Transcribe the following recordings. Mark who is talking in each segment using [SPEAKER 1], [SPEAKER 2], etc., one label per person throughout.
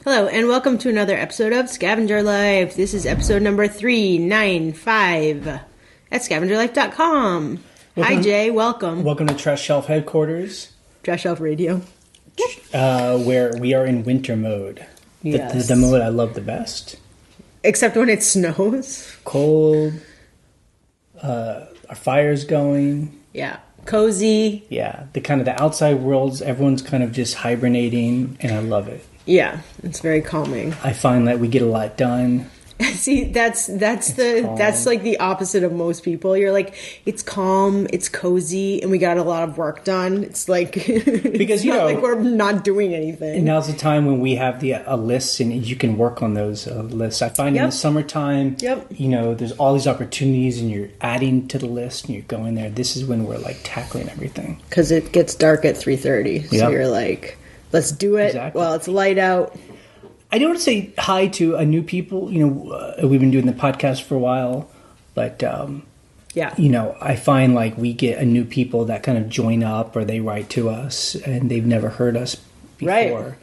[SPEAKER 1] Hello, and welcome to another episode of Scavenger Life. This is episode number 395 at scavengerlife.com. Hi, Jay. Welcome.
[SPEAKER 2] Welcome to Trash Shelf Headquarters.
[SPEAKER 1] Trash Shelf Radio.
[SPEAKER 2] Where we are in winter mode.
[SPEAKER 1] Yes.
[SPEAKER 2] The mode I love the best.
[SPEAKER 1] Except when it snows.
[SPEAKER 2] Cold. Our fire's going.
[SPEAKER 1] Yeah. Cozy.
[SPEAKER 2] Yeah. The outside worlds, everyone's kind of just hibernating, and I love it.
[SPEAKER 1] Yeah. It's very calming.
[SPEAKER 2] I find that we get a lot done.
[SPEAKER 1] See, that's like the opposite of most people. You're like, it's calm, it's cozy, and we got a lot of work done. It's like
[SPEAKER 2] because
[SPEAKER 1] like we're not doing anything.
[SPEAKER 2] And now's the time when we have a list, and you can work on those lists. I find in the summertime, there's all these opportunities, and you're adding to the list, and you're going there. This is when we're like tackling everything
[SPEAKER 1] because it gets dark at 3:30. So you're like, let's do it while it's light out.
[SPEAKER 2] I do want to say hi to a new people. We've been doing the podcast for a while, but I find like we get a new people that kind of join up or they write to us and they've never heard us before. Right.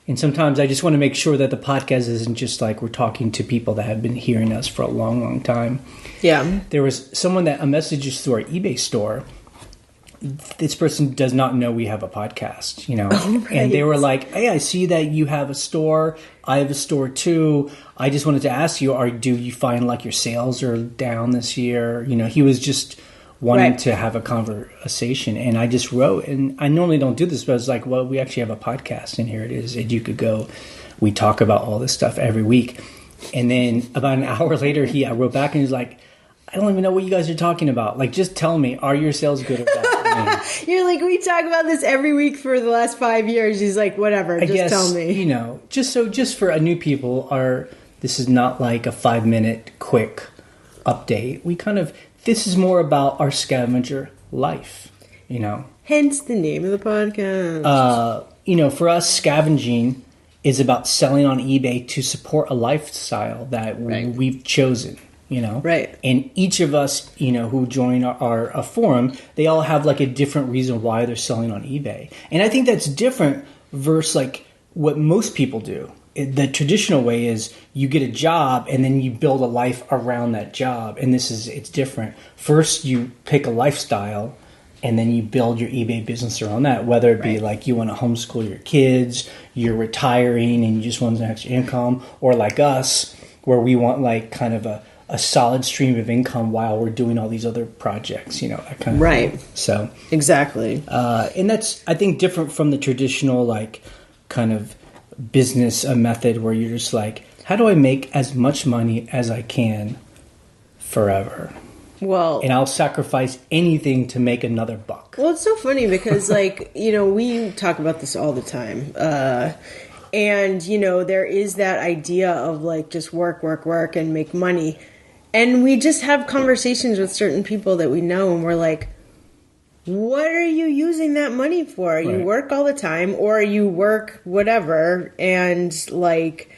[SPEAKER 2] And sometimes I just want to make sure that the podcast isn't just like we're talking to people that have been hearing us for a long, long time. Yeah. There was someone that messaged us through our eBay store. This person does not know we have a podcast, right. And they were like, hey, I see that you have a store. I have a store too. I just wanted to ask you, do you find like your sales are down this year? He was just wanting to have a conversation. And I just wrote, and I normally don't do this, but I was like, well, we actually have a podcast and here it is. And you could go, we talk about all this stuff every week. And then about an hour later, I wrote back and he's like, I don't even know what you guys are talking about. Like, just tell me, are your sales good or bad?
[SPEAKER 1] You're like, we talk about this every week for the last 5 years. He's like, whatever,
[SPEAKER 2] I guess,
[SPEAKER 1] tell me.
[SPEAKER 2] Just for a new people, this is not like a 5-minute quick update. This is more about our scavenger life,
[SPEAKER 1] Hence the name of the podcast.
[SPEAKER 2] For us, scavenging is about selling on eBay to support a lifestyle that we've chosen.
[SPEAKER 1] Right.
[SPEAKER 2] And each of us, who join our forum, they all have like a different reason why they're selling on eBay. And I think that's different versus like what most people do. The traditional way is you get a job and then you build a life around that job. And it's different. First, you pick a lifestyle and then you build your eBay business around that, whether it be like you want to homeschool your kids, you're retiring and you just want an extra income, or like us, where we want like kind of a solid stream of income while we're doing all these other projects, that kind of thing. So
[SPEAKER 1] exactly.
[SPEAKER 2] And that's, I think, different from the traditional like kind of business method where you're just like, how do I make as much money as I can forever? Well, and I'll sacrifice anything to make another buck.
[SPEAKER 1] Well, it's so funny because like, we talk about this all the time. And, there is that idea of like just work and make money. And we just have conversations with certain people that we know and we're like, what are you using that money for? You work all the time or you work whatever. And like,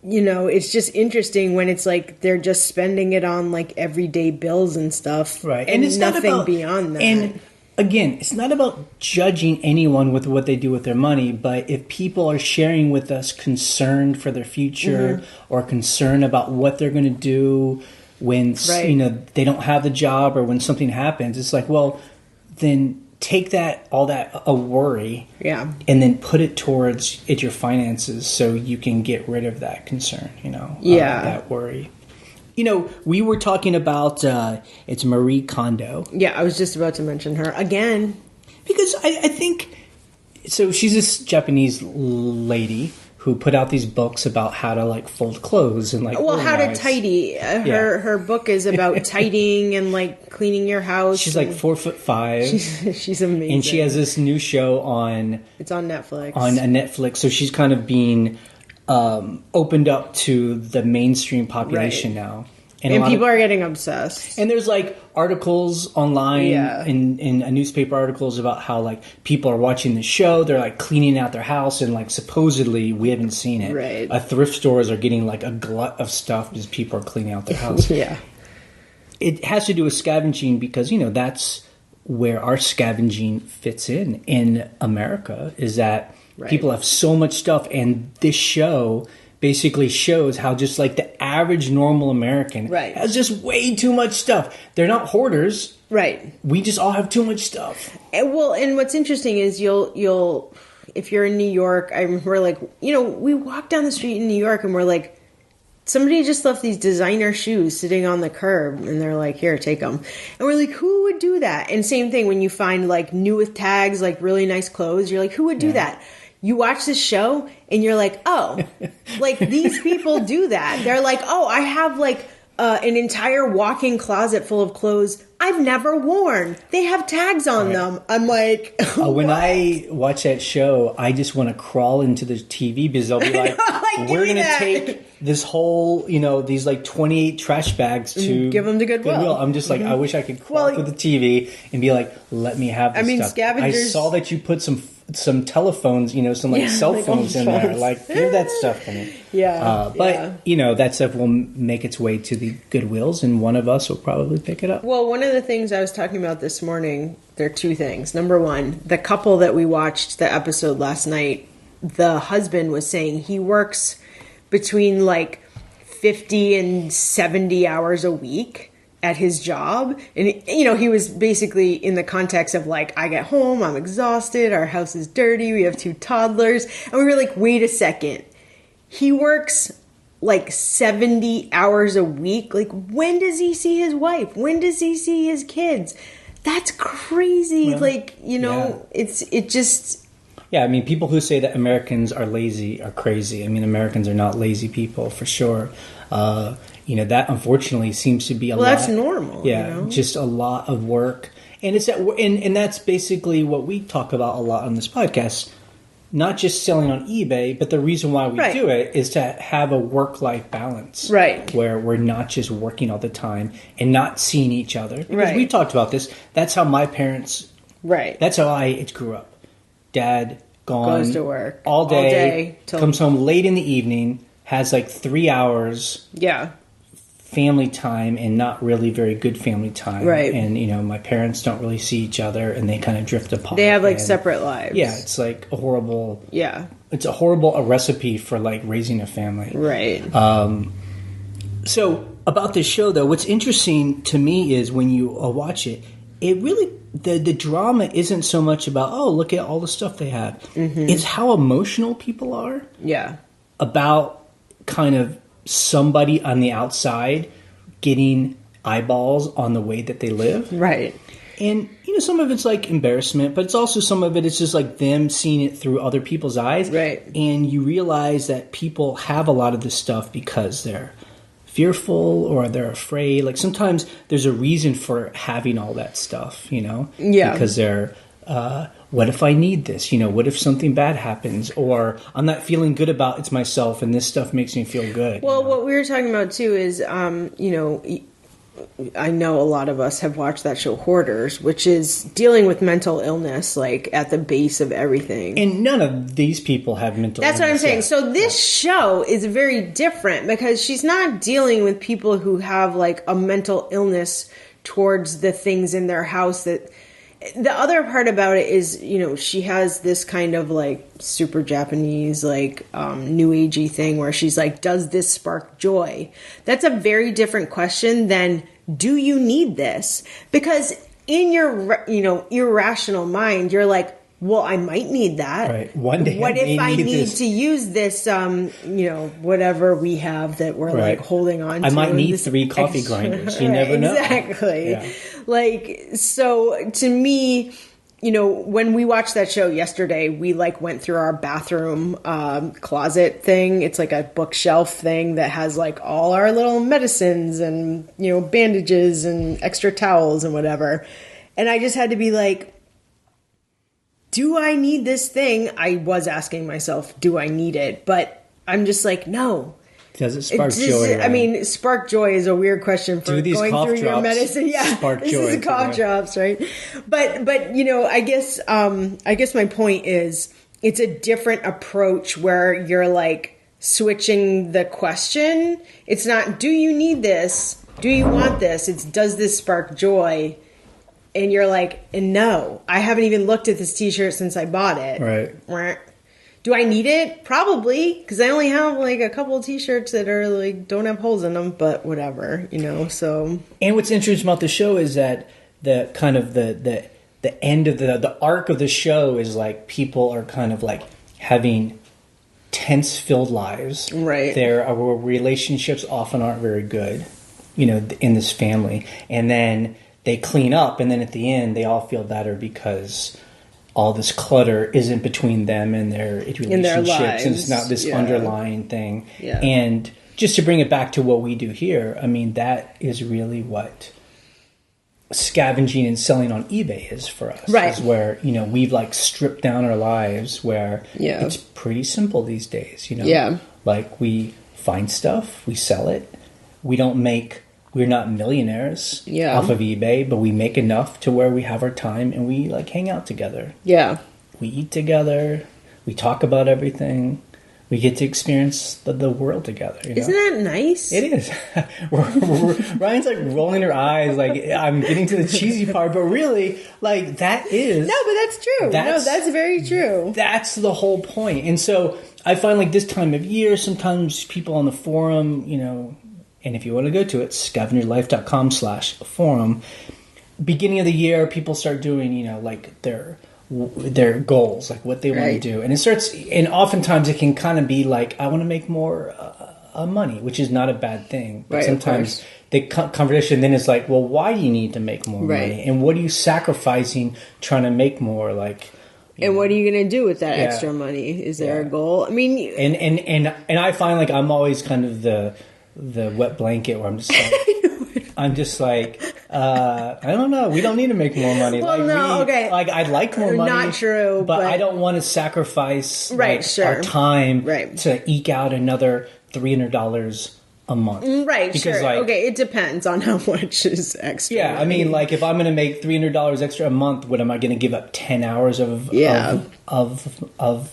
[SPEAKER 1] it's just interesting when it's like they're just spending it on like everyday bills and stuff.
[SPEAKER 2] Right.
[SPEAKER 1] And it's nothing beyond that.
[SPEAKER 2] And again, it's not about judging anyone with what they do with their money, but if people are sharing with us concern for their future or concern about what they're going to do when they don't have the job or when something happens, it's like, well, then take all that worry and then put it towards your finances so you can get rid of that concern, that worry. We were talking about, it's Marie Kondo.
[SPEAKER 1] Yeah, I was just about to mention her again.
[SPEAKER 2] Because I think, so she's this Japanese lady who put out these books about how to like fold clothes and like
[SPEAKER 1] how to tidy. Her book is about tidying and like cleaning your house.
[SPEAKER 2] She's like 4'5".
[SPEAKER 1] She's amazing.
[SPEAKER 2] And she has this new show on...
[SPEAKER 1] It's on Netflix.
[SPEAKER 2] On Netflix. So she's kind of being... opened up to the mainstream population now.
[SPEAKER 1] And people are getting obsessed.
[SPEAKER 2] And there's like articles online in newspaper articles about how like people are watching the show. They're like cleaning out their house and like supposedly we haven't seen it.
[SPEAKER 1] Right.
[SPEAKER 2] Thrift stores are getting like a glut of stuff because people are cleaning out their house. It has to do with scavenging because, that's where our scavenging fits in America, is that
[SPEAKER 1] Right.
[SPEAKER 2] People have so much stuff, and this show basically shows how just like the average normal American has just way too much stuff. They're not hoarders.
[SPEAKER 1] Right.
[SPEAKER 2] We just all have too much stuff.
[SPEAKER 1] And what's interesting is you'll if you're in New York, we're like, we walk down the street in New York and we're like, somebody just left these designer shoes sitting on the curb, and they're like, here, take them. And we're like, who would do that? And same thing when you find like new with tags, like really nice clothes, you're like, who would do that? You watch this show and you're like, oh, like these people do that. They're like, oh, I have like an entire walk-in closet full of clothes I've never worn. They have tags on them. I'm like,
[SPEAKER 2] when I watch that show, I just want to crawl into the TV because they'll be like, we're going to take this whole, these like 28 trash bags to
[SPEAKER 1] give them to Goodwill.
[SPEAKER 2] I'm just like, I wish I could crawl through the TV and be like, let me have this stuff.
[SPEAKER 1] Scavengers.
[SPEAKER 2] I saw that you put some telephones, some like cell phones in there. Like, give that stuff to me. But that stuff will make its way to the Goodwills, and one of us will probably pick it up.
[SPEAKER 1] Well, one of the things I was talking about this morning, there are two things. Number one, the couple that we watched the episode last night, the husband was saying he works between like 50 and 70 hours a week at his job. And, he was basically in the context of like, I get home, I'm exhausted, our house is dirty, we have 2 toddlers. And we were like, wait a second. He works like 70 hours a week. Like, when does he see his wife? When does he see his kids? That's crazy. Well, it just...
[SPEAKER 2] Yeah, I mean, people who say that Americans are lazy are crazy. I mean, Americans are not lazy people, for sure. That unfortunately seems to be a lot.
[SPEAKER 1] Well, that's normal.
[SPEAKER 2] Yeah, just a lot of work. And it's and that's basically what we talk about a lot on this podcast. Not just selling on eBay, but the reason why we do it is to have a work-life balance.
[SPEAKER 1] Right.
[SPEAKER 2] Where we're not just working all the time and not seeing each other. Because we talked about this. That's how my parents...
[SPEAKER 1] Right.
[SPEAKER 2] That's how I grew up. Dad gone.
[SPEAKER 1] Goes to work.
[SPEAKER 2] All day comes home late in the evening, has like 3 hours.
[SPEAKER 1] Yeah.
[SPEAKER 2] Family time, and not really very good family time.
[SPEAKER 1] Right.
[SPEAKER 2] And, my parents don't really see each other, and they kind of drift apart.
[SPEAKER 1] They have like separate lives.
[SPEAKER 2] Yeah, it's like a horrible...
[SPEAKER 1] Yeah.
[SPEAKER 2] It's a horrible recipe for like raising a family.
[SPEAKER 1] Right.
[SPEAKER 2] So about this show, though, what's interesting to me is when you watch it, it really... The drama isn't so much about, oh, look at all the stuff they have. Mm-hmm. It's how emotional people are.
[SPEAKER 1] Yeah.
[SPEAKER 2] About kind of somebody on the outside getting eyeballs on the way that they live.
[SPEAKER 1] Right.
[SPEAKER 2] And, some of it's like embarrassment, but it's also some of it is just like them seeing it through other people's eyes.
[SPEAKER 1] Right.
[SPEAKER 2] And you realize that people have a lot of this stuff because they're fearful or they're afraid. Like sometimes there's a reason for having all that stuff, Yeah. Because they're, what if I need this? What if something bad happens? Or I'm not feeling good about it's myself and this stuff makes me feel good.
[SPEAKER 1] Well, what we were talking about too is, I know a lot of us have watched that show Hoarders, which is dealing with mental illness, like at the base of everything.
[SPEAKER 2] And none of these people have mental illness.
[SPEAKER 1] That's what I'm saying.
[SPEAKER 2] Yet.
[SPEAKER 1] So this show is very different because she's not dealing with people who have like a mental illness towards the things in their house that... The other part about it is, she has this kind of like super Japanese, like new agey thing where she's like, does this spark joy? That's a very different question than, do you need this? Because in your, irrational mind, you're like, well, I might need that.
[SPEAKER 2] Right. One day.
[SPEAKER 1] What if I need to use this, whatever we have that we're like holding on to?
[SPEAKER 2] I might need 3 coffee grinders. You never know.
[SPEAKER 1] Exactly.
[SPEAKER 2] Yeah.
[SPEAKER 1] Like, so to me, when we watched that show yesterday, we like went through our bathroom closet thing. It's like a bookshelf thing that has like all our little medicines and, bandages and extra towels and whatever. And I just had to be like, do I need this thing? I was asking myself, do I need it? But I'm just like, no.
[SPEAKER 2] Does it spark joy? Right?
[SPEAKER 1] I mean, spark joy is a weird question for going through your medicine. Yeah,
[SPEAKER 2] spark joy.
[SPEAKER 1] This is cough drops, right? But I guess my point is it's a different approach where you're like switching the question. It's not, do you need this? Do you want this? It's, does this spark joy? And you're like, no, I haven't even looked at this t-shirt since I bought it.
[SPEAKER 2] Right.
[SPEAKER 1] Do I need it? Probably, because I only have like a couple of t-shirts that are like don't have holes in them, but whatever, so.
[SPEAKER 2] And what's interesting about the show is that the kind of the end of the arc of the show is like people are kind of like having tense-filled lives.
[SPEAKER 1] Right.
[SPEAKER 2] Their relationships often aren't very good, in this family. And then they clean up, and then at the end, they all feel better because all this clutter isn't between them and their relationships.
[SPEAKER 1] In their lives.
[SPEAKER 2] And it's not this underlying thing.
[SPEAKER 1] Yeah.
[SPEAKER 2] And just to bring it back to what we do here, I mean, that is really what scavenging and selling on eBay is for us.
[SPEAKER 1] Right.
[SPEAKER 2] Is where, we've like stripped down our lives where
[SPEAKER 1] Yeah.
[SPEAKER 2] it's pretty simple these days,
[SPEAKER 1] Yeah.
[SPEAKER 2] Like we find stuff, we sell it. We're not millionaires off of eBay, but we make enough to where we have our time and we like hang out together.
[SPEAKER 1] Yeah.
[SPEAKER 2] We eat together. We talk about everything. We get to experience the world together.
[SPEAKER 1] Isn't that nice?
[SPEAKER 2] It is. Ryan's like rolling her eyes, like I'm getting to the cheesy part, but really, like that is.
[SPEAKER 1] No, but that's true. That's very true.
[SPEAKER 2] That's the whole point. And so I find like this time of year, sometimes people on the forum, and if you want to go to it, scavengerlife.com/forum. Beginning of the year, people start doing, like their goals, like what they want to do. And it starts, and oftentimes it can kind of be like, I want to make more money, which is not a bad thing. But sometimes the conversation then is like, well, why do you need to make more money? And what are you sacrificing trying to make more? Like,
[SPEAKER 1] and what are you going to do with that extra money? Is there a goal? I mean,
[SPEAKER 2] and I find like I'm always kind of the wet blanket where I'm just like, I don't know. We don't need to make more money.
[SPEAKER 1] Well,
[SPEAKER 2] Like I'd like more money.
[SPEAKER 1] Not true,
[SPEAKER 2] but I don't want to sacrifice our time to eke out another $300 a month.
[SPEAKER 1] Right,
[SPEAKER 2] because,
[SPEAKER 1] sure.
[SPEAKER 2] Like,
[SPEAKER 1] okay, it depends on how much is extra.
[SPEAKER 2] Yeah, money. I mean, like if I'm going to make $300 extra a month, what am I going to give up 10 hours of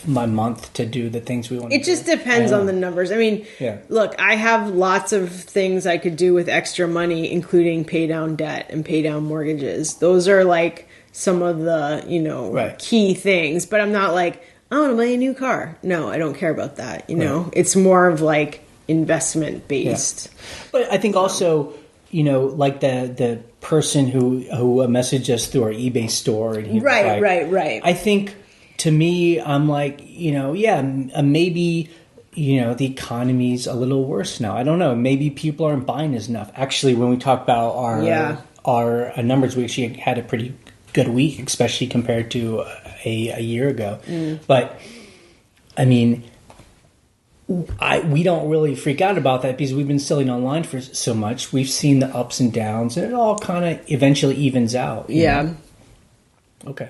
[SPEAKER 2] my month to do the things we want to do?
[SPEAKER 1] It just depends on the numbers. I mean, look, I have lots of things I could do with extra money, including pay down debt and pay down mortgages. Those are like some of the, key things. But I'm not like, I want to buy a new car. No, I don't care about that. It's more of like investment based.
[SPEAKER 2] But I think also, like the person who messaged us through our eBay store, and he was like,
[SPEAKER 1] right.
[SPEAKER 2] I think to me, I'm like, maybe the economy's a little worse now. I don't know. Maybe people aren't buying as enough. Actually, when we talk about our numbers, we actually had a pretty good week, especially compared to a year ago. But I mean, we don't really freak out about that because we've been selling online for so much. We've seen the ups and downs, and it all kind of eventually evens out. You know? Okay.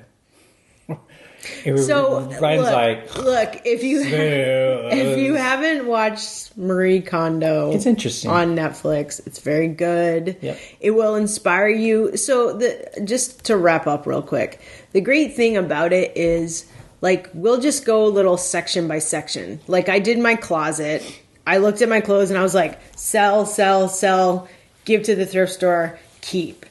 [SPEAKER 1] So
[SPEAKER 2] Ryan's
[SPEAKER 1] look, if you haven't watched Marie Kondo,
[SPEAKER 2] it's interesting
[SPEAKER 1] on Netflix. It's very good.
[SPEAKER 2] Yep.
[SPEAKER 1] It will inspire you. So just to wrap up real quick, the great thing about it is, like, we'll just go a little section by section. Like, I did my closet. I looked at my clothes and I was like, sell, give to the thrift store, keep.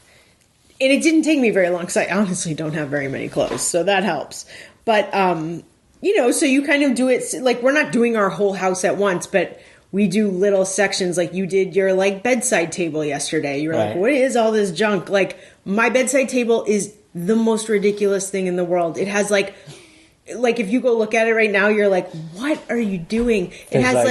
[SPEAKER 1] And it didn't take me very long because I honestly don't have very many clothes. So that helps. But, so you kind of do it, like, we're not doing our whole house at once, but we do little sections. Like, you did your, like, bedside table yesterday. You were like, what is all this junk? Like, my bedside table is the most ridiculous thing in the world. It has, like if you go look at it right now, you're like, what are you doing? It has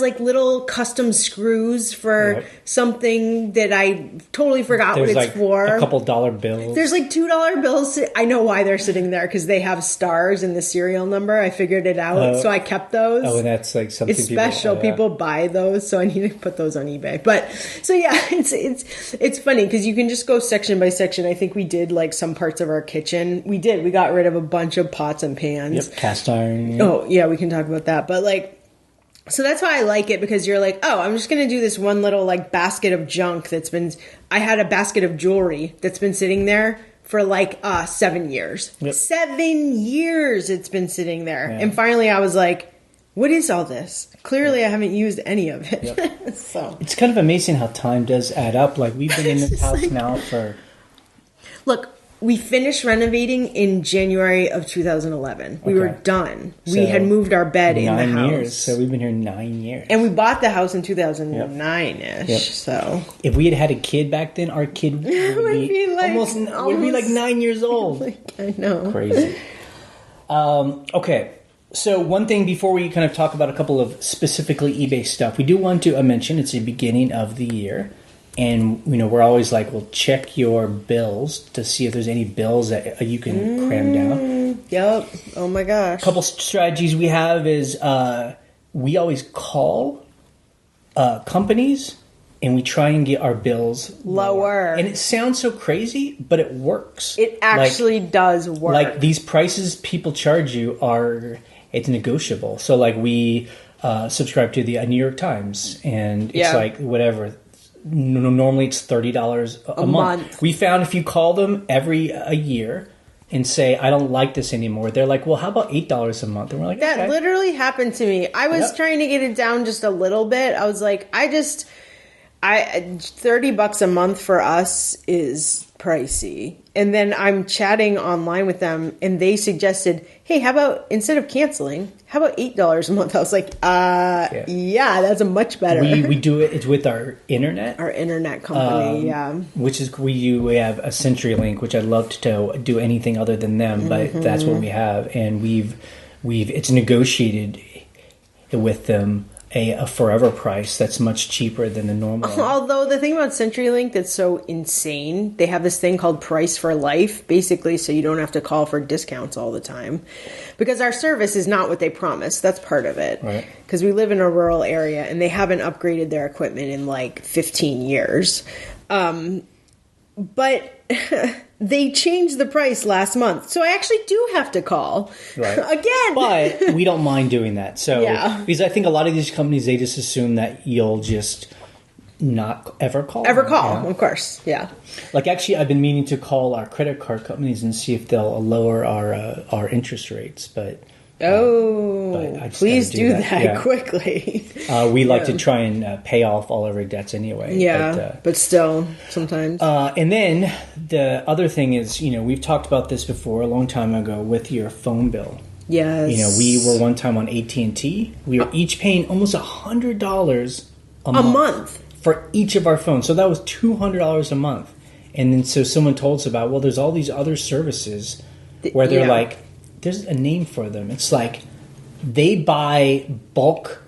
[SPEAKER 1] like little custom screws for something that I totally forgot what it's for.
[SPEAKER 2] A couple dollar bills.
[SPEAKER 1] There's like $2 bills. I know why they're sitting there, because they have stars in the serial number. I figured it out, so I kept those.
[SPEAKER 2] Oh, and that's like something.
[SPEAKER 1] It's special. People buy those, so I need to put those on eBay. But so it's funny because you can just go section by section. I think we did like some parts of our kitchen. We got rid of a bunch of pots and pans.
[SPEAKER 2] Yep, cast iron.
[SPEAKER 1] Oh yeah, we can talk about that. But like. So that's why I like it, because you're like, oh, I'm just going to do this one little like basket of junk I had a basket of jewelry that's been sitting there for like 7 years. Yep. 7 years it's been sitting there. Yeah. And finally I was like, what is all this? Clearly I haven't used any of it. Yep. So
[SPEAKER 2] it's kind of amazing how time does add up. Like, we've been in this house now for...
[SPEAKER 1] Look, We finished renovating in January of 2011. We were done.
[SPEAKER 2] So
[SPEAKER 1] we had moved our bed in the house.
[SPEAKER 2] 9 years. So we've been here 9 years.
[SPEAKER 1] And we bought the house in 2009-ish.
[SPEAKER 2] Yep.
[SPEAKER 1] So
[SPEAKER 2] if we had had a kid back then, our kid would be like 9 years old.
[SPEAKER 1] I know.
[SPEAKER 2] Crazy. Okay. So one thing before we kind of talk about a couple of specifically eBay stuff, we do want to mention it's the beginning of the year. And, we're always like, well, check your bills to see if there's any bills that you can cram down.
[SPEAKER 1] Yep. Oh, my gosh.
[SPEAKER 2] A couple strategies we have is we always call companies and we try and get our bills lower. And it sounds so crazy, but it works.
[SPEAKER 1] It actually does work.
[SPEAKER 2] Like these prices people charge you it's negotiable. So like we subscribe to the New York Times and it's like whatever. Normally it's $30 a month. We found if you call them a year and say, I don't like this anymore, they're like, well, how about $8 a month? And we're like,
[SPEAKER 1] that literally happened to me. I was trying to get it down just a little bit. I was like, $30 a month for us is pricey. And then I'm chatting online with them and they suggested, hey, how about instead of canceling, how about $8 a month? I was like, yeah, that's a much better.
[SPEAKER 2] We do it. It's with our internet.
[SPEAKER 1] Our internet company,
[SPEAKER 2] which is we have a CenturyLink, which I'd love to do anything other than them, but that's what we have, and it's negotiated with them a forever price that's much cheaper than the normal.
[SPEAKER 1] Although the thing about CenturyLink that's so insane, they have this thing called Price for Life, basically, so you don't have to call for discounts all the time. Because our service is not what they promised. That's part of it.
[SPEAKER 2] Right.
[SPEAKER 1] Because we live in a rural area and they haven't upgraded their equipment in like 15 years. But they changed the price last month. So I actually do have to call again.
[SPEAKER 2] But we don't mind doing that. So because I think a lot of these companies, they just assume that you'll just not ever call.
[SPEAKER 1] Of course. Yeah.
[SPEAKER 2] Like actually, I've been meaning to call our credit card companies and see if they'll lower our interest rates. But
[SPEAKER 1] please do that quickly.
[SPEAKER 2] We like to try and pay off all of our debts anyway.
[SPEAKER 1] Yeah, but still, sometimes.
[SPEAKER 2] And then the other thing is, we've talked about this before a long time ago with your phone bill.
[SPEAKER 1] Yes.
[SPEAKER 2] We were one time on AT&T. We were each paying almost $100 a month for each of our phones. So that was $200 a month. And then so someone told us about, well, there's all these other services where they're like, there's a name for them. It's like they buy bulk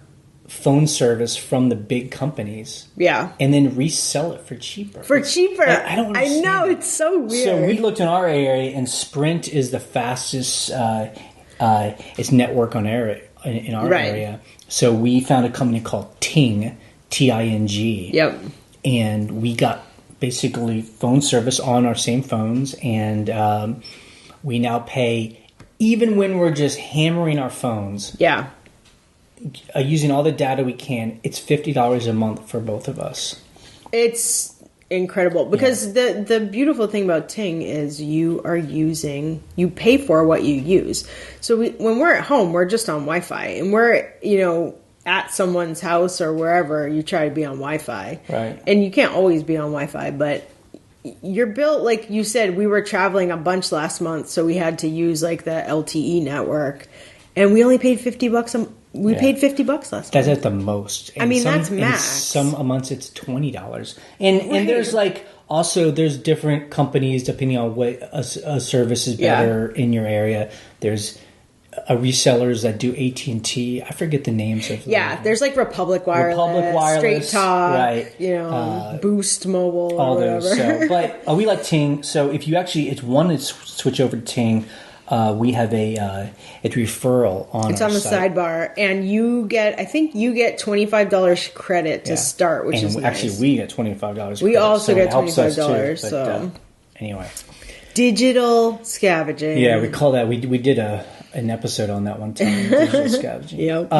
[SPEAKER 2] phone service from the big companies. Yeah. And then resell it for cheaper. I don't understand.
[SPEAKER 1] I know, it's so weird.
[SPEAKER 2] So we looked in our area and Sprint is the fastest it's network on air in our area. So we found a company called Ting, T-I-N-G. Yep. And we got basically phone service on our same phones and we now pay even when we're just hammering our phones, using all the data we can, it's $50 a month for both of us.
[SPEAKER 1] It's incredible because the beautiful thing about Ting is you pay for what you use. So when we're at home, we're just on Wi-Fi, and we're at someone's house or wherever, you try to be on Wi-Fi, right? And you can't always be on Wi-Fi, but your bill, like you said, we were traveling a bunch last month, so we had to use like the LTE network, and we only paid $50 We paid $50 last month.
[SPEAKER 2] That's at the most. And
[SPEAKER 1] that's max.
[SPEAKER 2] Some months it's $20. And there's like also there's different companies depending on what a service is better in your area. There's resellers that do AT&T. I forget the names of them.
[SPEAKER 1] Yeah, there's like Republic Wireless, Straight Talk, right. Boost Mobile,
[SPEAKER 2] all
[SPEAKER 1] or
[SPEAKER 2] those.
[SPEAKER 1] whatever.
[SPEAKER 2] But we like Ting. So if you actually, it's one to switch over to Ting. We have a referral on.
[SPEAKER 1] It's on the
[SPEAKER 2] site.
[SPEAKER 1] sidebar, and I think you get $25 credit to start, which is nice.
[SPEAKER 2] Actually, we get $25.
[SPEAKER 1] We also get $25. So
[SPEAKER 2] anyway,
[SPEAKER 1] digital scavenging.
[SPEAKER 2] Yeah, we call that. We did an episode on that one time. Digital scavenging. Yep.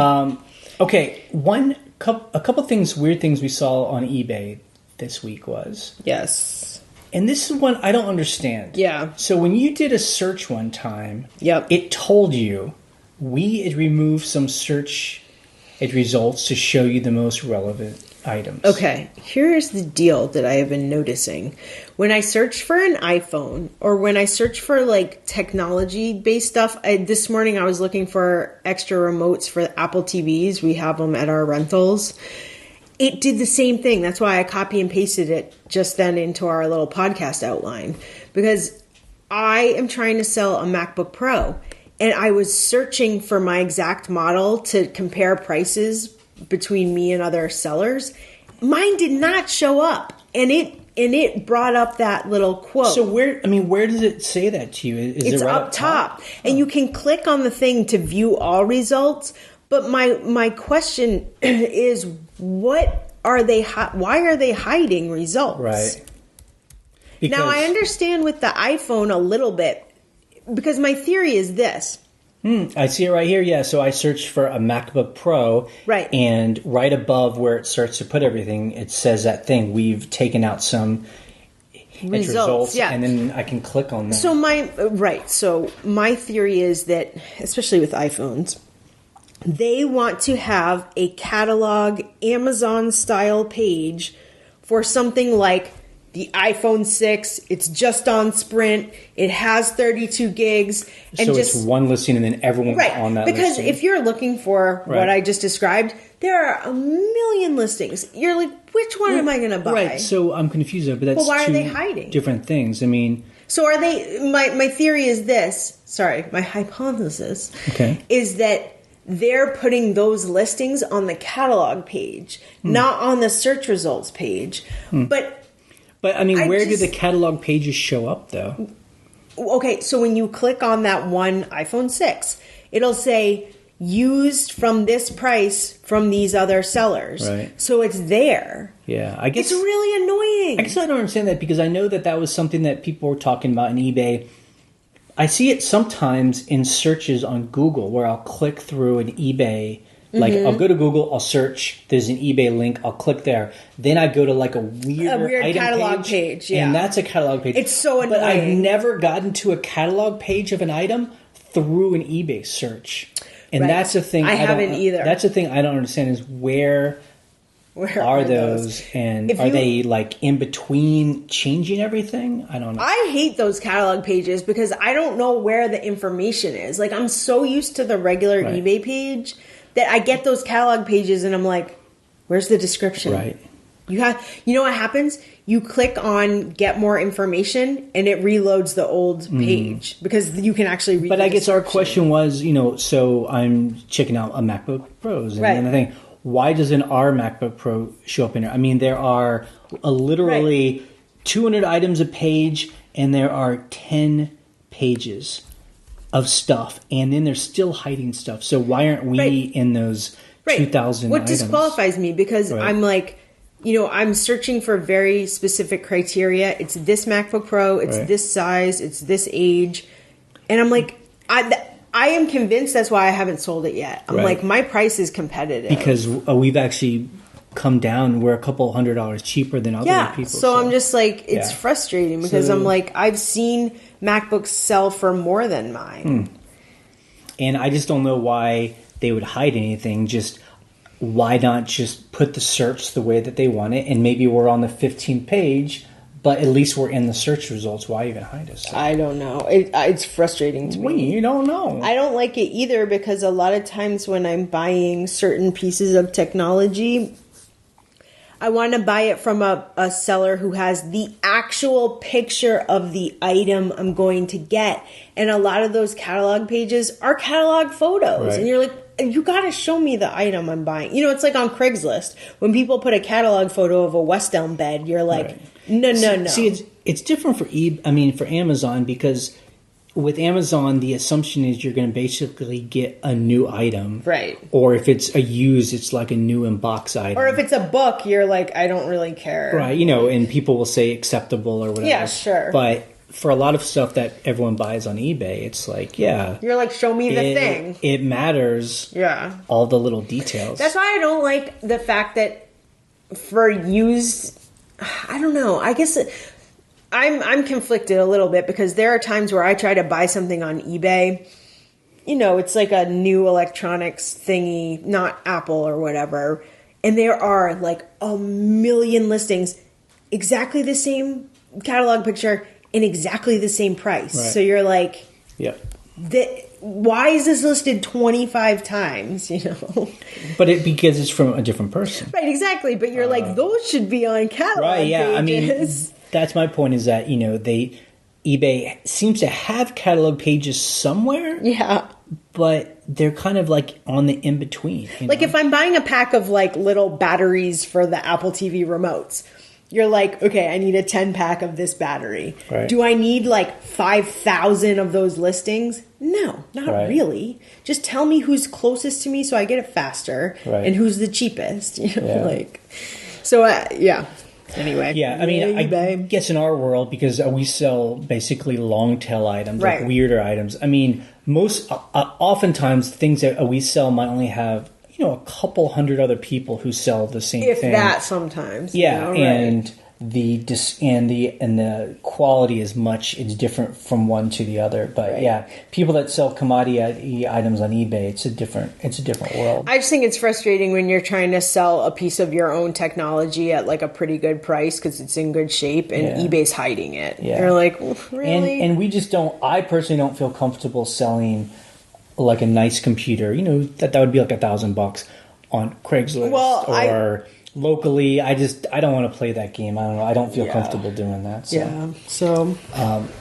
[SPEAKER 2] Okay, a couple things, weird things we saw on eBay this week was and this is one I don't understand. Yeah. So when you did a search one time, it told you we had removed some search Edge results to show you the most relevant items.
[SPEAKER 1] Okay, here's the deal that I have been noticing. When I search for an iPhone or when I search for like technology-based stuff, this morning I was looking for extra remotes for Apple TVs. We have them at our rentals. It did the same thing. That's why I copy and pasted it just then into our little podcast outline, because I am trying to sell a MacBook Pro and I was searching for my exact model to compare prices between me and other sellers. Mine did not show up, and it brought up that little quote.
[SPEAKER 2] So where does it say that to you?
[SPEAKER 1] It's right up top? And you can click on the thing to view all results. But my question is, what are they? Why are they hiding results?
[SPEAKER 2] Right.
[SPEAKER 1] Because now I understand with the iPhone a little bit, because my theory is this.
[SPEAKER 2] I see it right here. Yeah, so I searched for a MacBook Pro.
[SPEAKER 1] Right.
[SPEAKER 2] And right above where it starts to put everything, it says that thing. We've taken out some results. Yeah. And then I can click on that.
[SPEAKER 1] So my theory is that, especially with iPhones, they want to have a catalog Amazon-style page for something like the iPhone 6, it's just on Sprint, it has 32 gigs. And
[SPEAKER 2] so it's one listing and then everyone's on that
[SPEAKER 1] because
[SPEAKER 2] listing.
[SPEAKER 1] If you're looking for what I just described, there are a million listings. You're like, which one am I going to buy?
[SPEAKER 2] Right, so I'm confused there, but that's
[SPEAKER 1] why
[SPEAKER 2] two
[SPEAKER 1] are they hiding?
[SPEAKER 2] Different things. I mean...
[SPEAKER 1] So are they... My theory is this. Sorry, my hypothesis is that they're putting those listings on the catalog page, not on the search results page. But
[SPEAKER 2] I mean, where do the catalog pages show up, though?
[SPEAKER 1] Okay, so when you click on that one iPhone 6, it'll say, used from this price from these other sellers.
[SPEAKER 2] Right.
[SPEAKER 1] So it's there.
[SPEAKER 2] Yeah, I guess...
[SPEAKER 1] It's really annoying.
[SPEAKER 2] I guess I don't understand that, because I know that was something that people were talking about in eBay. I see it sometimes in searches on Google, where I'll click through an eBay... Like, I'll go to Google, I'll search, there's an eBay link, I'll click there. Then I go to, like, a weird item
[SPEAKER 1] catalog page. Yeah.
[SPEAKER 2] And that's a catalog page.
[SPEAKER 1] It's so annoying.
[SPEAKER 2] But I've never gotten to a catalog page of an item through an eBay search. And that's the thing
[SPEAKER 1] I haven't either.
[SPEAKER 2] That's the thing I don't understand is where are those? And are they, like, in between changing everything? I don't know.
[SPEAKER 1] I hate those catalog pages because I don't know where the information is. Like, I'm so used to the regular eBay page that I get those catalog pages and I'm like, where's the description?
[SPEAKER 2] Right.
[SPEAKER 1] You know what happens? You click on get more information and it reloads the old page because you can actually read.
[SPEAKER 2] But I guess our question was, so I'm checking out a MacBook Pros and then I think, why doesn't our MacBook Pro show up in there? I mean, there are literally 200 items a page and there are 10 pages of stuff, and then they're still hiding stuff. So why aren't we in those 2,000
[SPEAKER 1] What
[SPEAKER 2] items?
[SPEAKER 1] disqualifies me, because I'm like, I'm searching for very specific criteria. It's this MacBook Pro, it's this size, it's this age. And I'm like, I am convinced that's why I haven't sold it yet. I'm like, my price is competitive.
[SPEAKER 2] Because we've actually come down. We're a couple $100 cheaper than other people.
[SPEAKER 1] So I'm just like, it's frustrating because I'm like, I've seen MacBooks sell for more than mine.
[SPEAKER 2] And I just don't know why they would hide anything. Just why not just put the search the way that they want it? And maybe we're on the 15th page, but at least we're in the search results. Why even hide us?
[SPEAKER 1] I don't know. It's frustrating to me.
[SPEAKER 2] You don't know.
[SPEAKER 1] I don't like it either because a lot of times when I'm buying certain pieces of technology, I want to buy it from a seller who has the actual picture of the item I'm going to get. And a lot of those catalog pages are catalog photos. And you're like, you got to show me the item I'm buying. It's like on Craigslist. When people put a catalog photo of a West Elm bed, you're like, no.
[SPEAKER 2] See, it's different for Amazon, because with Amazon, the assumption is you're going to basically get a new item.
[SPEAKER 1] Right.
[SPEAKER 2] Or if it's a used, it's like a new in-box item.
[SPEAKER 1] Or if it's a book, you're like, I don't really care.
[SPEAKER 2] Right, and people will say acceptable or whatever.
[SPEAKER 1] Yeah, sure.
[SPEAKER 2] But for a lot of stuff that everyone buys on eBay, it's like,
[SPEAKER 1] you're like, show me the thing.
[SPEAKER 2] It matters.
[SPEAKER 1] Yeah.
[SPEAKER 2] All the little details.
[SPEAKER 1] That's why I don't like the fact that for used, I don't know, I guess... I'm conflicted a little bit because there are times where I try to buy something on eBay it's like a new electronics thingy, not Apple or whatever. And there are like a million listings, exactly the same catalog picture and exactly the same price. Right. So you're like, why is this listed 25 times,
[SPEAKER 2] But because it's from a different person.
[SPEAKER 1] Right, exactly. But you're like, those should be on catalog
[SPEAKER 2] right, yeah.
[SPEAKER 1] pages.
[SPEAKER 2] I mean, that's my point is that, eBay seems to have catalog pages somewhere.
[SPEAKER 1] Yeah.
[SPEAKER 2] But they're kind of like on the in-between.
[SPEAKER 1] Like if I'm buying a pack of like little batteries for the Apple TV remotes, you're like, okay, I need a 10 pack of this battery. Right. Do I need like 5,000 of those listings? No, not really. Just tell me who's closest to me so I get it faster and who's the cheapest. Anyway.
[SPEAKER 2] Yeah, I mean, I guess in our world, because we sell basically long tail items, like weirder items. I mean, oftentimes things that we sell might only have, a couple hundred other people who sell the same thing.
[SPEAKER 1] If that sometimes.
[SPEAKER 2] Yeah, and the quality is it's different from one to the other. But people that sell commodity items on eBay, it's a different world.
[SPEAKER 1] I just think it's frustrating when you're trying to sell a piece of your own technology at like a pretty good price because it's in good shape and eBay's hiding it. Yeah. You're like, really?
[SPEAKER 2] And we just don't. I personally don't feel comfortable selling like a nice computer. That would be like $1,000 on Craigslist locally. I don't want to play that game. I don't know. I don't feel comfortable doing that. So.
[SPEAKER 1] Yeah. So.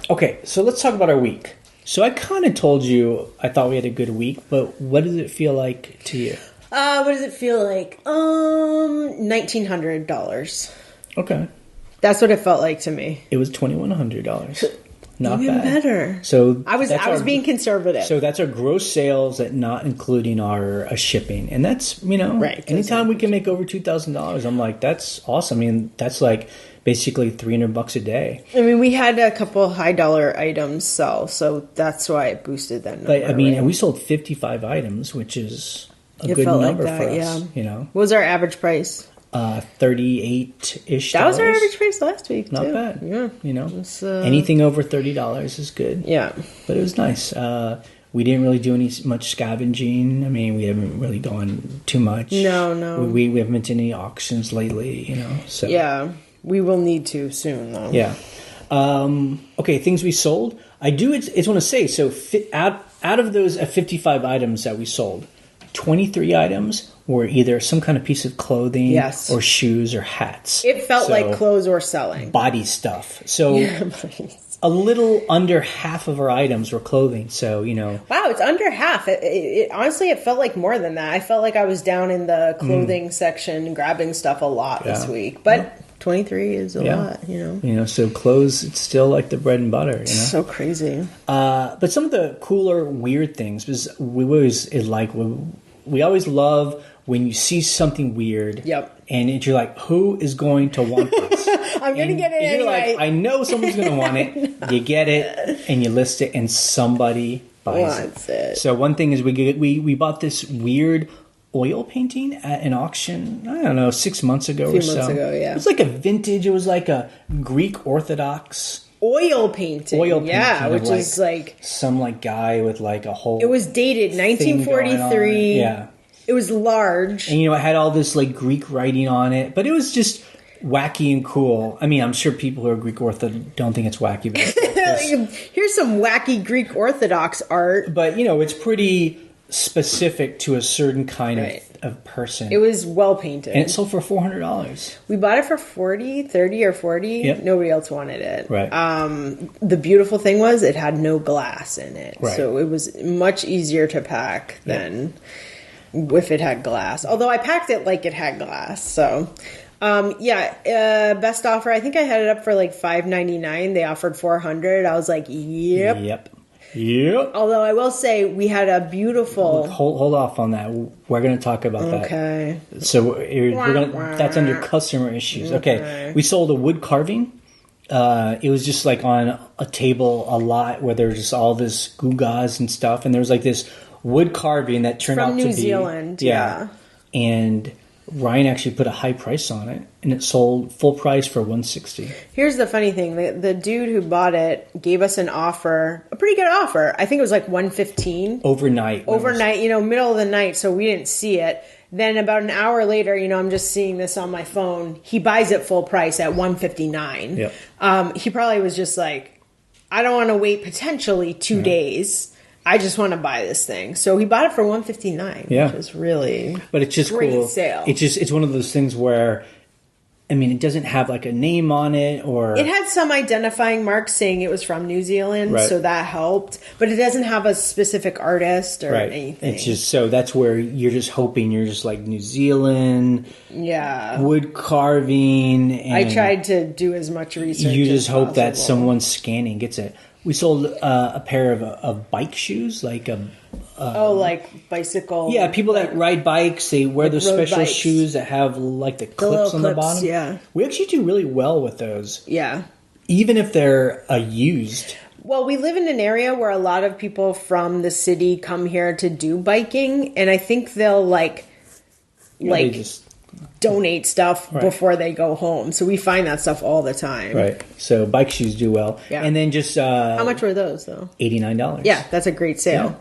[SPEAKER 2] Okay. So let's talk about our week. So I kind of told you I thought we had a good week, but what does it feel like to you?
[SPEAKER 1] What does it feel like? $1,900.
[SPEAKER 2] Okay.
[SPEAKER 1] That's what it felt like to me.
[SPEAKER 2] It was $2,100. Not
[SPEAKER 1] Even
[SPEAKER 2] bad.
[SPEAKER 1] Better.
[SPEAKER 2] So
[SPEAKER 1] I was being conservative.
[SPEAKER 2] So that's our gross sales, not including our shipping, and that's
[SPEAKER 1] right.
[SPEAKER 2] Anytime we can make over $2,000, I'm like, that's awesome. I mean, that's like basically $300 a day.
[SPEAKER 1] I mean, we had a couple high dollar items sell, so that's why it boosted that number.
[SPEAKER 2] And we sold 55 items, which is a good number for us. Yeah.
[SPEAKER 1] What was our average price?
[SPEAKER 2] 38-ish.
[SPEAKER 1] That was our average price last week.
[SPEAKER 2] Not
[SPEAKER 1] too.
[SPEAKER 2] bad.
[SPEAKER 1] Yeah.
[SPEAKER 2] Anything over $30 is good.
[SPEAKER 1] Yeah.
[SPEAKER 2] But it was nice. We didn't really do much scavenging. I mean, we haven't really gone too much.
[SPEAKER 1] No.
[SPEAKER 2] We haven't been to any auctions lately, So
[SPEAKER 1] yeah, we will need to soon, though.
[SPEAKER 2] Yeah. Okay, things we sold. I just want to say, so out of those 55 items that we sold, 23 items were either some kind of piece of clothing or shoes or hats.
[SPEAKER 1] It felt like clothes were selling.
[SPEAKER 2] Body stuff. So a little under half of our items were clothing. So,
[SPEAKER 1] Wow, it's under half. Honestly, it felt like more than that. I felt like I was down in the clothing section grabbing stuff a lot this week. But 23 is a lot,
[SPEAKER 2] So clothes, it's still like the bread and butter,
[SPEAKER 1] So crazy.
[SPEAKER 2] But some of the cooler, weird things, because we always love when you see something weird.
[SPEAKER 1] Yep.
[SPEAKER 2] And you're like, who is going to want this?
[SPEAKER 1] I'm going to get it anyway.
[SPEAKER 2] You're like, I know someone's going to want it. You get it, and you list it, and somebody buys it. So one thing is we bought this weird oil painting at an auction, I don't know, 6 months ago or so.
[SPEAKER 1] A few months ago, yeah.
[SPEAKER 2] It was like a vintage, it was like a Greek Orthodox
[SPEAKER 1] oil painting. Yeah, which is like
[SPEAKER 2] some like guy with like a whole.
[SPEAKER 1] It was dated 1943.
[SPEAKER 2] Yeah.
[SPEAKER 1] It was large.
[SPEAKER 2] And, it had all this, like, Greek writing on it. But it was just wacky and cool. I mean, I'm sure people who are Greek Orthodox don't think it's wacky. But
[SPEAKER 1] here's some wacky Greek Orthodox art.
[SPEAKER 2] But, it's pretty specific to a certain kind of person.
[SPEAKER 1] It was well painted.
[SPEAKER 2] And it sold for $400.
[SPEAKER 1] We bought it for 30 or 40.
[SPEAKER 2] Yep.
[SPEAKER 1] Nobody else wanted it.
[SPEAKER 2] Right.
[SPEAKER 1] The beautiful thing was it had no glass in it.
[SPEAKER 2] Right.
[SPEAKER 1] So it was much easier to pack than... if it had glass. Although I packed it like it had glass. So, best offer. I think I had it up for like $5.99. They offered $400. I was like, yep. Although I will say we had a beautiful...
[SPEAKER 2] Hold off on that. We're going to talk about that.
[SPEAKER 1] Okay.
[SPEAKER 2] So that's under customer issues. Okay. We sold a wood carving. It was just like on a table a lot where there was just all this gewgaws and stuff. And there was like this wood carving that turned out to be...
[SPEAKER 1] From New Zealand, yeah.
[SPEAKER 2] And Ryan actually put a high price on it, and it sold full price for $160.
[SPEAKER 1] Here's the funny thing: the dude who bought it gave us an offer, a pretty good offer. I think it was like $115
[SPEAKER 2] overnight.
[SPEAKER 1] Middle of the night, so we didn't see it. Then about an hour later, I'm just seeing this on my phone. He buys it full price at $159.
[SPEAKER 2] Yep.
[SPEAKER 1] He probably was just like, I don't want to wait potentially 2 days. I just want to buy this thing. So he bought it for $159.
[SPEAKER 2] Yeah.
[SPEAKER 1] Which is really,
[SPEAKER 2] but it's just
[SPEAKER 1] great
[SPEAKER 2] cool.
[SPEAKER 1] Sale.
[SPEAKER 2] It's one of those things where, I mean, it doesn't have like a name on it, or
[SPEAKER 1] it had some identifying marks saying it was from New Zealand,
[SPEAKER 2] right.
[SPEAKER 1] So that helped. But it doesn't have a specific artist or anything.
[SPEAKER 2] It's just, so that's where you're just hoping, you're just like New Zealand, wood carving. And
[SPEAKER 1] I tried to do as much research.
[SPEAKER 2] You just
[SPEAKER 1] as
[SPEAKER 2] hope
[SPEAKER 1] possible.
[SPEAKER 2] that someone scanning gets it. We sold a pair of bike shoes, like
[SPEAKER 1] like bicycle.
[SPEAKER 2] Yeah, people that ride bikes, they wear those special
[SPEAKER 1] bikes.
[SPEAKER 2] shoes that have like the clips on the bottom.
[SPEAKER 1] Yeah,
[SPEAKER 2] we actually do really well with those.
[SPEAKER 1] Yeah,
[SPEAKER 2] even if they're used.
[SPEAKER 1] Well, we live in an area where a lot of people from the city come here to do biking, and I think they'll
[SPEAKER 2] they just
[SPEAKER 1] donate stuff before they go home. So we find that stuff all the time.
[SPEAKER 2] Right. So bike shoes do well.
[SPEAKER 1] Yeah.
[SPEAKER 2] And then just
[SPEAKER 1] how much were those though?
[SPEAKER 2] $89.
[SPEAKER 1] Yeah, that's a great sale.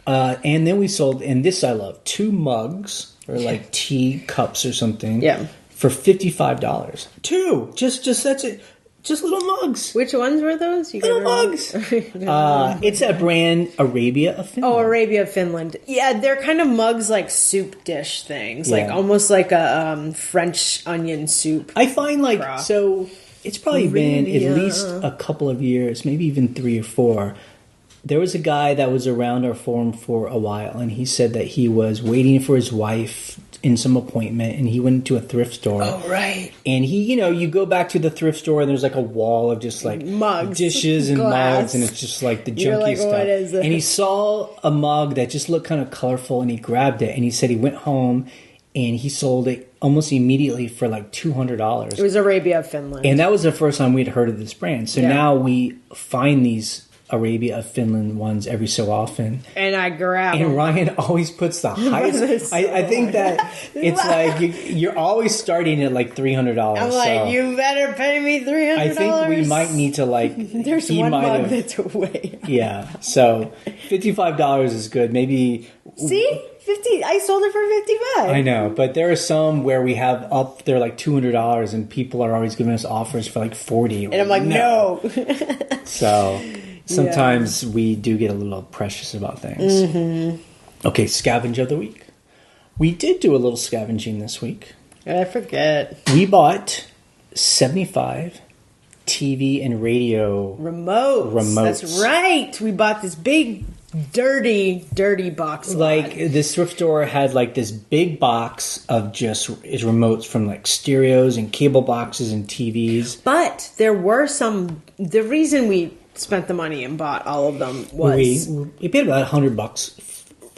[SPEAKER 2] Yeah. And then we sold, and this I love, 2 mugs or like tea cups or something.
[SPEAKER 1] Yeah.
[SPEAKER 2] For $55. 2. Just that's it. Just little mugs.
[SPEAKER 1] Which ones were those?
[SPEAKER 2] Little mugs. It's a brand, Arabia of Finland.
[SPEAKER 1] Oh, Arabia of Finland. Yeah, they're kind of mugs like soup dish things. Like almost like a French onion soup.
[SPEAKER 2] I find so it's probably been at least a couple of years, maybe even 3 or 4. There was a guy that was around our forum for a while, and he said that he was waiting for his wife in some appointment, and he went to a thrift store.
[SPEAKER 1] Oh, right.
[SPEAKER 2] And he, you go back to the thrift store, and there's like a wall of just like
[SPEAKER 1] mugs,
[SPEAKER 2] dishes and mugs, and it's just like the junky stuff.
[SPEAKER 1] What is this?
[SPEAKER 2] And he saw a mug that just looked kind of colorful, and he grabbed it, and he said he went home, and he sold it almost immediately for like $200.
[SPEAKER 1] It was Arabia of Finland.
[SPEAKER 2] And that was the first time we'd heard of this brand. So now we find these Arabia of Finland ones every so often,
[SPEAKER 1] and I grab them.
[SPEAKER 2] And Ryan always puts the highest. I think that it's like you're always starting at like $300.
[SPEAKER 1] I'm like, you better pay me $300.
[SPEAKER 2] I think we might need to
[SPEAKER 1] There's one mug that's way.
[SPEAKER 2] Yeah, so $55 is good. Maybe
[SPEAKER 1] 50. I sold it for $55.
[SPEAKER 2] I know, but there are some where we have up there like $200, and people are always giving us offers for like $40.
[SPEAKER 1] And I'm like, no.
[SPEAKER 2] So. Sometimes we do get a little precious about things. Mm-hmm. Okay, Scavenge of the week. We did do a little scavenging this week.
[SPEAKER 1] I forget.
[SPEAKER 2] We bought 75 TV and radio remotes.
[SPEAKER 1] That's right. We bought this big, dirty box.
[SPEAKER 2] Like this thrift store had like this big box of just remotes from like stereos and cable boxes and TVs.
[SPEAKER 1] But there were some. The reason we spent the money and bought all of them was
[SPEAKER 2] we paid about $100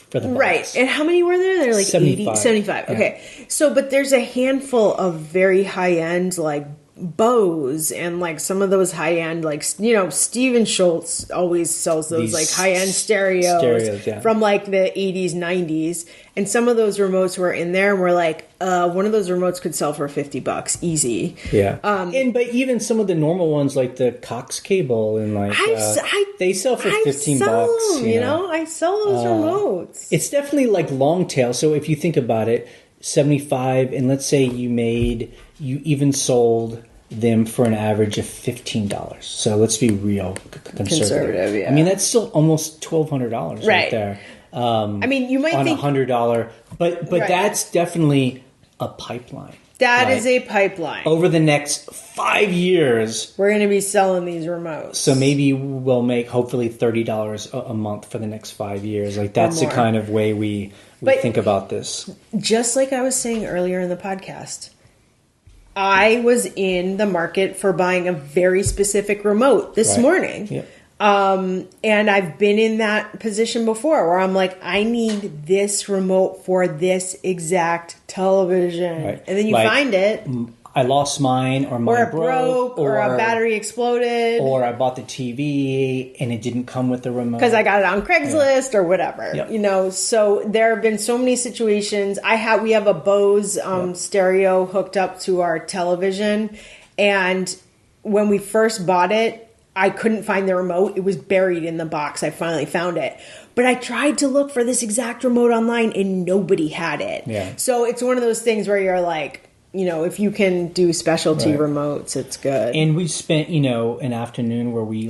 [SPEAKER 2] for the box.
[SPEAKER 1] Right. And how many were there? They're like 75. Okay.
[SPEAKER 2] Yeah.
[SPEAKER 1] So, but there's a handful of very high end like Bose and like some of those high end like Steven Schultz always sells those like high end stereos from like the 80s 90s, and some of those remotes were in there and we're like one of those remotes could sell for $50 easy.
[SPEAKER 2] But even some of the normal ones like the Cox cable and like they sell for $15.
[SPEAKER 1] I sell those remotes.
[SPEAKER 2] It's definitely like long tail. So if you think about it, 75, and let's say you even sold them for an average of $15. So let's be real conservative.
[SPEAKER 1] Yeah.
[SPEAKER 2] I mean, that's still almost $1,200 right there.
[SPEAKER 1] I mean, you might
[SPEAKER 2] on
[SPEAKER 1] think
[SPEAKER 2] $100, but that's definitely a pipeline.
[SPEAKER 1] That is a pipeline.
[SPEAKER 2] Over the next 5 years,
[SPEAKER 1] we're going to be selling these remotes.
[SPEAKER 2] So maybe we'll make hopefully $30 a month for the next 5 years. Like that's the kind of way we think about this.
[SPEAKER 1] Just like I was saying earlier in the podcast, I was in the market for buying a very specific remote this morning. Yep. And I've been in that position before where I'm like, I need this remote for this exact television. Right. And then you find it.
[SPEAKER 2] I lost mine, or mine broke,
[SPEAKER 1] or a battery exploded,
[SPEAKER 2] or I bought the TV and it didn't come with the remote
[SPEAKER 1] because I got it on Craigslist or whatever.
[SPEAKER 2] Yep.
[SPEAKER 1] You know, so there have been so many situations. We have a Bose stereo hooked up to our television, and when we first bought it, I couldn't find the remote. It was buried in the box. I finally found it. But I tried to look for this exact remote online and nobody had it.
[SPEAKER 2] Yeah.
[SPEAKER 1] So it's one of those things where you're like, you know, if you can do specialty remotes, it's good.
[SPEAKER 2] And we spent, you know, an afternoon where we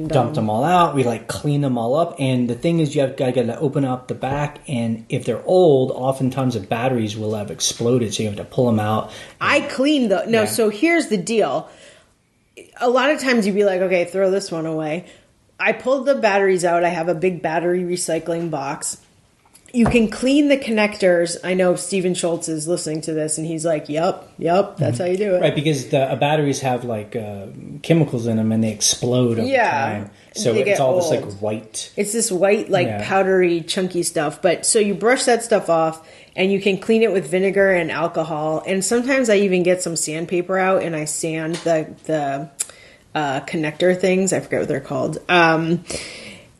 [SPEAKER 1] dumped
[SPEAKER 2] them all out. We cleaned them all up. And the thing is, you got to open up the back. And if they're old, oftentimes the batteries will have exploded. So you have to pull them out.
[SPEAKER 1] I cleaned so here's the deal. A lot of times you'd be like, okay, throw this one away. I pulled the batteries out. I have a big battery recycling box. You can clean the connectors. I know Steven Schultz is listening to this, and he's like, yep, that's how you do it.
[SPEAKER 2] Right, because the batteries have, chemicals in them, and they explode over time. So it's all this, white...
[SPEAKER 1] It's this white, powdery, chunky stuff. But so you brush that stuff off, and you can clean it with vinegar and alcohol. And sometimes I even get some sandpaper out, and I sand the connector things. I forget what they're called.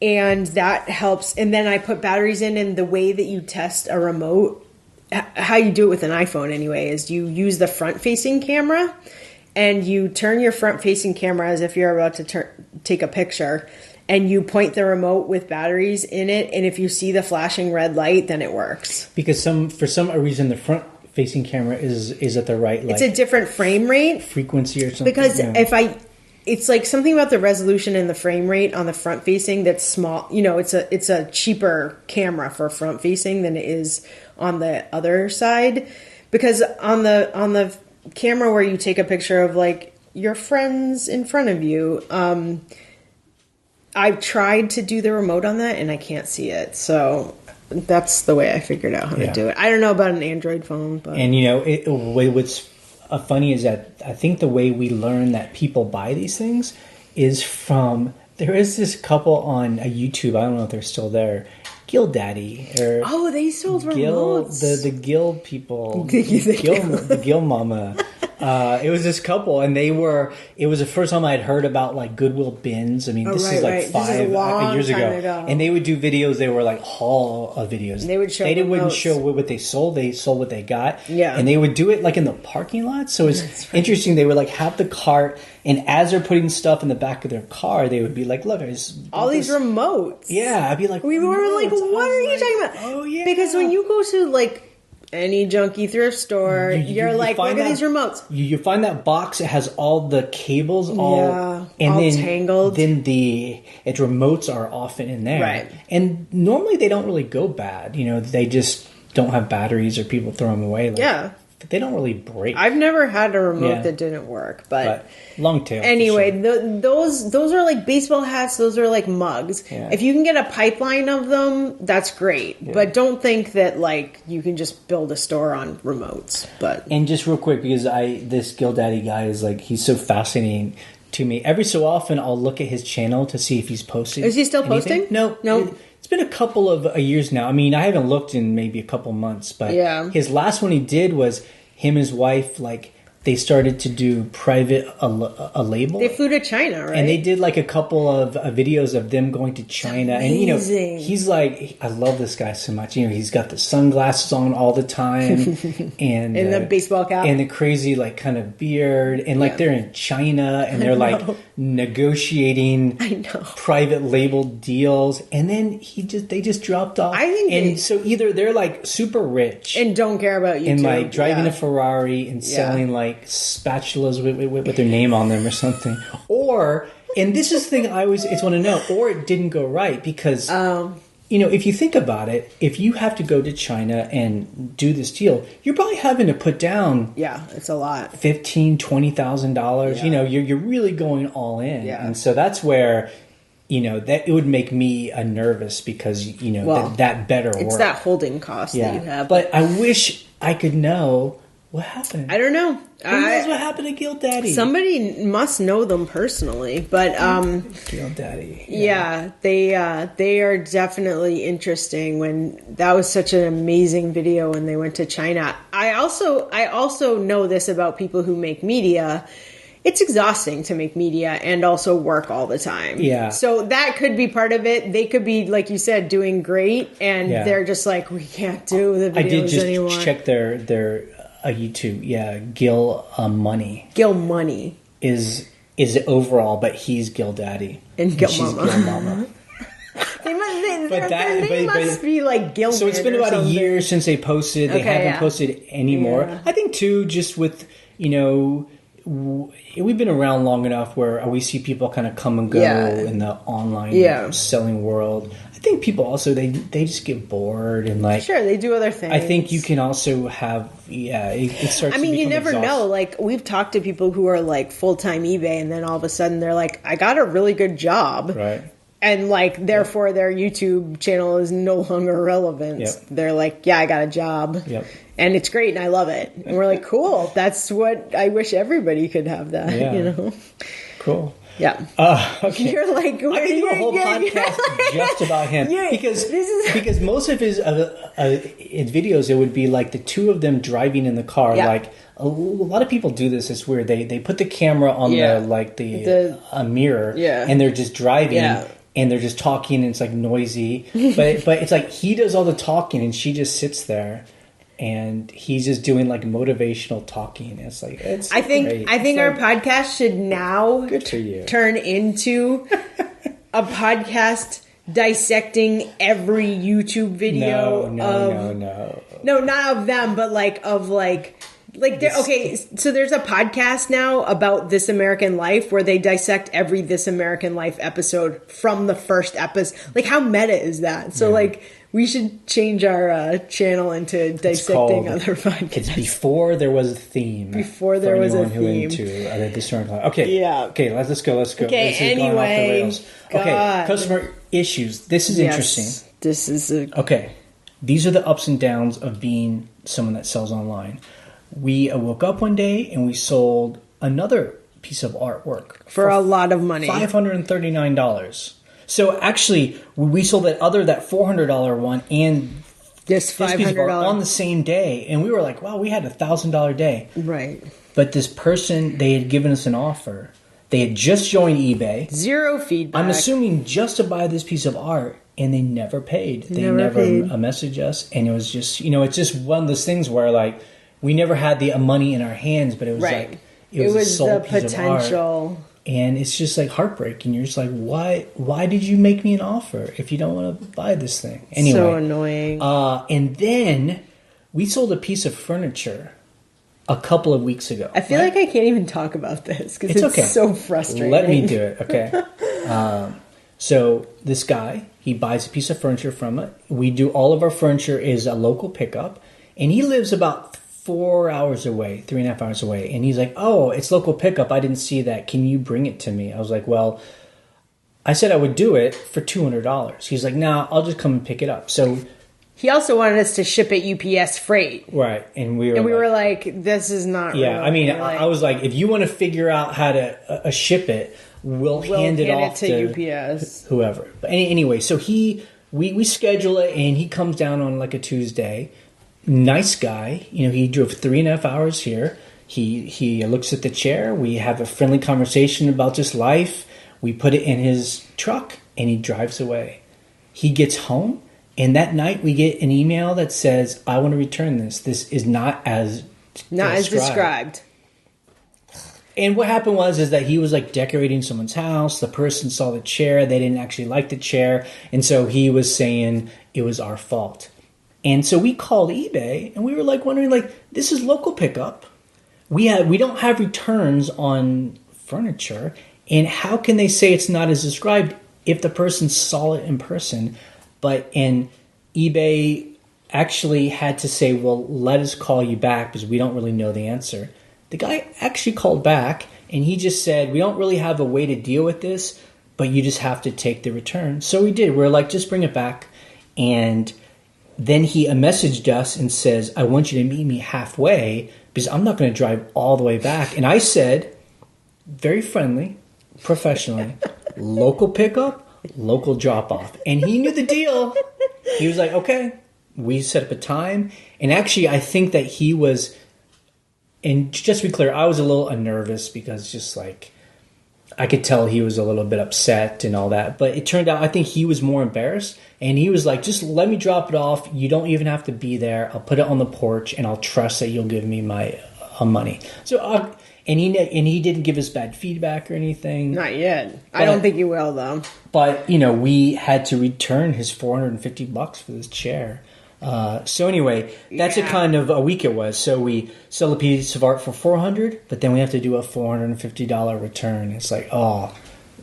[SPEAKER 1] And that helps. And then I put batteries in, and the way that you test a remote, how you do it with an iPhone anyway, is you use the front-facing camera, and you turn your front-facing camera as if you're about to take a picture, and you point the remote with batteries in it, and if you see the flashing red light, then it works.
[SPEAKER 2] Because for some reason, the front-facing camera is at the right...
[SPEAKER 1] it's a different frame rate.
[SPEAKER 2] Frequency or something.
[SPEAKER 1] Because it's like something about the resolution and the frame rate on the front facing that's small. You know, it's a cheaper camera for front facing than it is on the other side. Because on the camera where you take a picture of your friends in front of you, I've tried to do the remote on that and I can't see it. So that's the way I figured out how to do it. I don't know about an Android phone, but
[SPEAKER 2] what's funny is that I think the way we learn that people buy these things is from... There is this couple on YouTube, I don't know if they're still there, GillDaddy.
[SPEAKER 1] They sold remotes.
[SPEAKER 2] The Gill people. the Gill Mama. It was this couple, and it was the first time I had heard about Goodwill bins. I mean, this is 5 years ago. And they would do videos, they were haul videos.
[SPEAKER 1] They would show
[SPEAKER 2] wouldn't show what they sold what they got.
[SPEAKER 1] Yeah.
[SPEAKER 2] And they would do it in the parking lot. So it's interesting. They would have the cart, and as they're putting stuff in the back of their car, they would be like, look, there's
[SPEAKER 1] all these remotes.
[SPEAKER 2] Yeah. I'd be like,
[SPEAKER 1] we were like, what are you talking about?
[SPEAKER 2] Oh, yeah.
[SPEAKER 1] Because when you go to any junky thrift store, you're like, look at these remotes.
[SPEAKER 2] You find that box, it has all the cables all
[SPEAKER 1] tangled.
[SPEAKER 2] Then its remotes are often in there.
[SPEAKER 1] Right.
[SPEAKER 2] And normally they don't really go bad. You know, they just don't have batteries or people throw them away. They don't really break.
[SPEAKER 1] I've never had a remote that didn't work, but
[SPEAKER 2] long tail.
[SPEAKER 1] Anyway, those are like baseball hats. Those are like mugs.
[SPEAKER 2] Yeah.
[SPEAKER 1] If you can get a pipeline of them, that's great. Yeah. But don't think that you can just build a store on remotes.
[SPEAKER 2] And just real quick, because this GillDaddy guy is he's so fascinating to me. Every so often, I'll look at his channel to see if he's posting.
[SPEAKER 1] Is he still
[SPEAKER 2] anything.
[SPEAKER 1] posting? No.
[SPEAKER 2] It's been a couple of years now. I mean, I haven't looked in maybe a couple months, but his last one he did was him and his wife, they started to do private a label.
[SPEAKER 1] They flew to China, right?
[SPEAKER 2] And they did a couple of videos of them going to China.
[SPEAKER 1] Amazing.
[SPEAKER 2] And he's I love this guy so much. He's got the sunglasses on all the time, and
[SPEAKER 1] the baseball cap,
[SPEAKER 2] and the crazy kind of beard, and they're in China and they're negotiating private label deals, and then they just dropped off.
[SPEAKER 1] I think
[SPEAKER 2] so either they're super rich
[SPEAKER 1] and don't care about YouTube
[SPEAKER 2] and driving a Ferrari and selling spatulas with their name on them or something, or, and this is the thing I always want to know, or it didn't go right because if you think about it, if you have to go to China and do this deal, you're probably having to put down
[SPEAKER 1] it's a lot,
[SPEAKER 2] $15,000-$20,000. You're really going all in, and so that's where that it would make me nervous because that better work.
[SPEAKER 1] It's that holding cost that you have.
[SPEAKER 2] But I wish I could know What happened?
[SPEAKER 1] I don't know.
[SPEAKER 2] Who knows what happened to Guild Daddy?
[SPEAKER 1] Somebody must know them personally, but
[SPEAKER 2] Guild Daddy.
[SPEAKER 1] Yeah, they are definitely interesting. When that was such an amazing video when they went to China. I also know this about people who make media. It's exhausting to make media and also work all the time.
[SPEAKER 2] Yeah.
[SPEAKER 1] So that could be part of it. They could be, like you said, doing great, and they're just like, we can't do the videos anymore. I did just
[SPEAKER 2] check their YouTube. Yeah, Gil Money.
[SPEAKER 1] Gil Money
[SPEAKER 2] is overall, but he's Gil Daddy
[SPEAKER 1] and Gil Mama.
[SPEAKER 2] Gil Mama.
[SPEAKER 1] They must be like Gil.
[SPEAKER 2] So it's been about a year since they posted. They haven't posted anymore.
[SPEAKER 1] Yeah.
[SPEAKER 2] I think too, just with we've been around long enough where we see people kind of come and go in the online selling world. I think people also they just get bored and like
[SPEAKER 1] sure they do other things.
[SPEAKER 2] I think you can also have it starts. I mean,
[SPEAKER 1] you never
[SPEAKER 2] exhausting.
[SPEAKER 1] know. Like we've talked to people who are like full-time eBay, and then all of a sudden they're like, I got a really good job,
[SPEAKER 2] right?
[SPEAKER 1] And like therefore their YouTube channel is no longer relevant.
[SPEAKER 2] Yep.
[SPEAKER 1] They're like, yeah, I got a job.
[SPEAKER 2] Yep.
[SPEAKER 1] And it's great, and I love it. And we're like, cool. That's what I wish everybody could have. That
[SPEAKER 2] Cool.
[SPEAKER 1] Yeah.
[SPEAKER 2] Okay.
[SPEAKER 1] You're like,
[SPEAKER 2] I can do a whole podcast just about him because most of his videos it would be like the two of them driving in the car. Like a lot of people do this. It's weird. They put the camera on a mirror, and they're just driving. And they're just talking, and it's like noisy. but it's like he does all the talking, and she just sits there. And he's just doing like motivational talking. It's like I think
[SPEAKER 1] our podcast should now turn into a podcast dissecting every YouTube video. No, not of them, but okay. So there's a podcast now about This American Life where they dissect every This American Life episode from the first episode. Like, how meta is that? So we should change our channel into dissecting other podcasts.
[SPEAKER 2] It's before there was a theme.
[SPEAKER 1] Before there was a theme.
[SPEAKER 2] Okay. Yeah. Okay. Let's go.
[SPEAKER 1] Okay. Anyway.
[SPEAKER 2] Okay. Customer issues. This is interesting.
[SPEAKER 1] This is
[SPEAKER 2] okay. These are the ups and downs of being someone that sells online. We woke up one day and we sold another piece of artwork
[SPEAKER 1] for a lot of money,
[SPEAKER 2] $539. So actually, we sold that $400 one and
[SPEAKER 1] this $500
[SPEAKER 2] on the same day, and we were like, "Wow, we had $1,000 day."
[SPEAKER 1] Right.
[SPEAKER 2] But this person, they had given us an offer. They had just joined eBay.
[SPEAKER 1] Zero feedback.
[SPEAKER 2] I'm assuming just to buy this piece of art, and they never paid. They never messaged us, and it was just it's just one of those things where like we never had the money in our hands, but it was like it was a sold piece
[SPEAKER 1] potential.
[SPEAKER 2] Of art. And it's just like heartbreaking. You're just like, why did you make me an offer if you don't want to buy this thing? Anyway,
[SPEAKER 1] so annoying.
[SPEAKER 2] And then we sold a piece of furniture a couple of weeks ago.
[SPEAKER 1] I feel like I can't even talk about this because it's okay. So frustrating.
[SPEAKER 2] Let me do it, okay? So this guy, he buys a piece of furniture from it. We do all of our furniture is a local pickup. And he lives about 4 hours away, 3.5 hours away. And he's like, oh, it's local pickup. I didn't see that. Can you bring it to me? I was like, well, I said I would do it for $200. He's like, nah, I'll just come and pick it up. So
[SPEAKER 1] he also wanted us to ship it UPS freight.
[SPEAKER 2] Right. And we
[SPEAKER 1] were like, this is not real.
[SPEAKER 2] I mean, I was like, if you want to figure out how to ship it, we'll hand it off to
[SPEAKER 1] UPS.
[SPEAKER 2] Whoever. But anyway, so we schedule it, and he comes down on like a Tuesday. Nice guy, he drove 3.5 hours here. He looks at the chair. We have a friendly conversation about just life. We put it in his truck, and he drives away. He gets home, and that night we get an email that says, I want to return this. This is not as described. And what happened was that he was like decorating someone's house. The person saw the chair. They didn't actually like the chair. And so he was saying it was our fault. And so we called eBay, and we were like wondering, like, this is local pickup. We don't have returns on furniture, and how can they say it's not as described if the person saw it in person? And eBay actually had to say, well, let us call you back because we don't really know the answer. The guy actually called back, and he just said, we don't really have a way to deal with this, but you just have to take the return. So we did. We're like, just bring it back, and then he messaged us and says, I want you to meet me halfway because I'm not going to drive all the way back. And I said, very friendly, professionally, local pickup, local drop off. And he knew the deal. He was like, okay. We set up a time. And actually, I think that he was, and just to be clear, I was a little nervous because just like, I could tell he was a little bit upset and all that. But it turned out, I think he was more embarrassed. And he was like, just let me drop it off. You don't even have to be there. I'll put it on the porch and I'll trust that you'll give me my money. So, and he didn't give us bad feedback or anything.
[SPEAKER 1] Not yet. I don't think he will, though.
[SPEAKER 2] But, we had to return his $450 for this chair. So anyway, that's a kind of a week it was. So we sell a piece of art for $400, but then we have to do a $450 return. It's like, oh,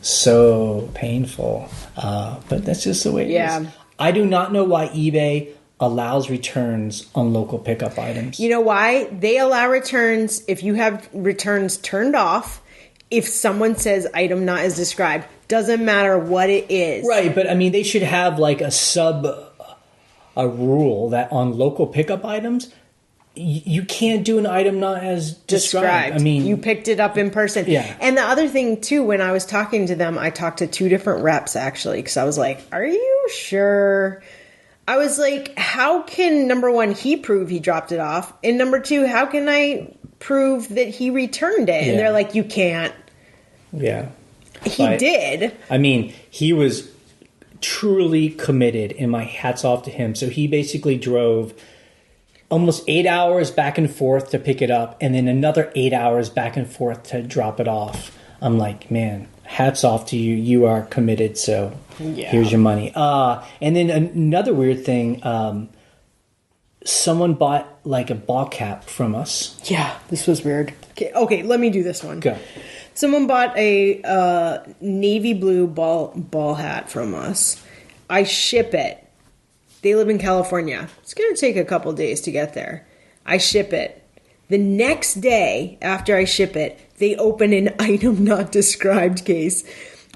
[SPEAKER 2] so painful. But that's just the way it is. I do not know why eBay allows returns on local pickup items.
[SPEAKER 1] You know why? They allow returns if you have returns turned off. If someone says item not as described, doesn't matter what it is.
[SPEAKER 2] Right, but I mean, they should have like a rule that on local pickup items, you can't do an item not as described. I mean,
[SPEAKER 1] you picked it up in person.
[SPEAKER 2] Yeah.
[SPEAKER 1] And the other thing too, when I was talking to them, I talked to 2 different reps actually, because I was like, "Are you sure?" I was like, "How can number 1 he prove he dropped it off, and number 2, how can I prove that he returned it?"
[SPEAKER 2] Yeah.
[SPEAKER 1] And they're like, "You can't."
[SPEAKER 2] Yeah,
[SPEAKER 1] he did.
[SPEAKER 2] I mean, he was truly committed, and my hat's off to him. So he basically drove almost 8 hours back and forth to pick it up, and then another 8 hours back and forth to drop it off. I'm like, man, hats off to you. You are committed, so here's your money. And then another weird thing, someone bought like a ball cap from us.
[SPEAKER 1] Yeah, this was weird. Okay, let me do this one.
[SPEAKER 2] Go.
[SPEAKER 1] Someone bought a navy blue ball hat from us. I ship it. They live in California. It's going to take a couple days to get there. I ship it. The next day after I ship it, they open an item not described case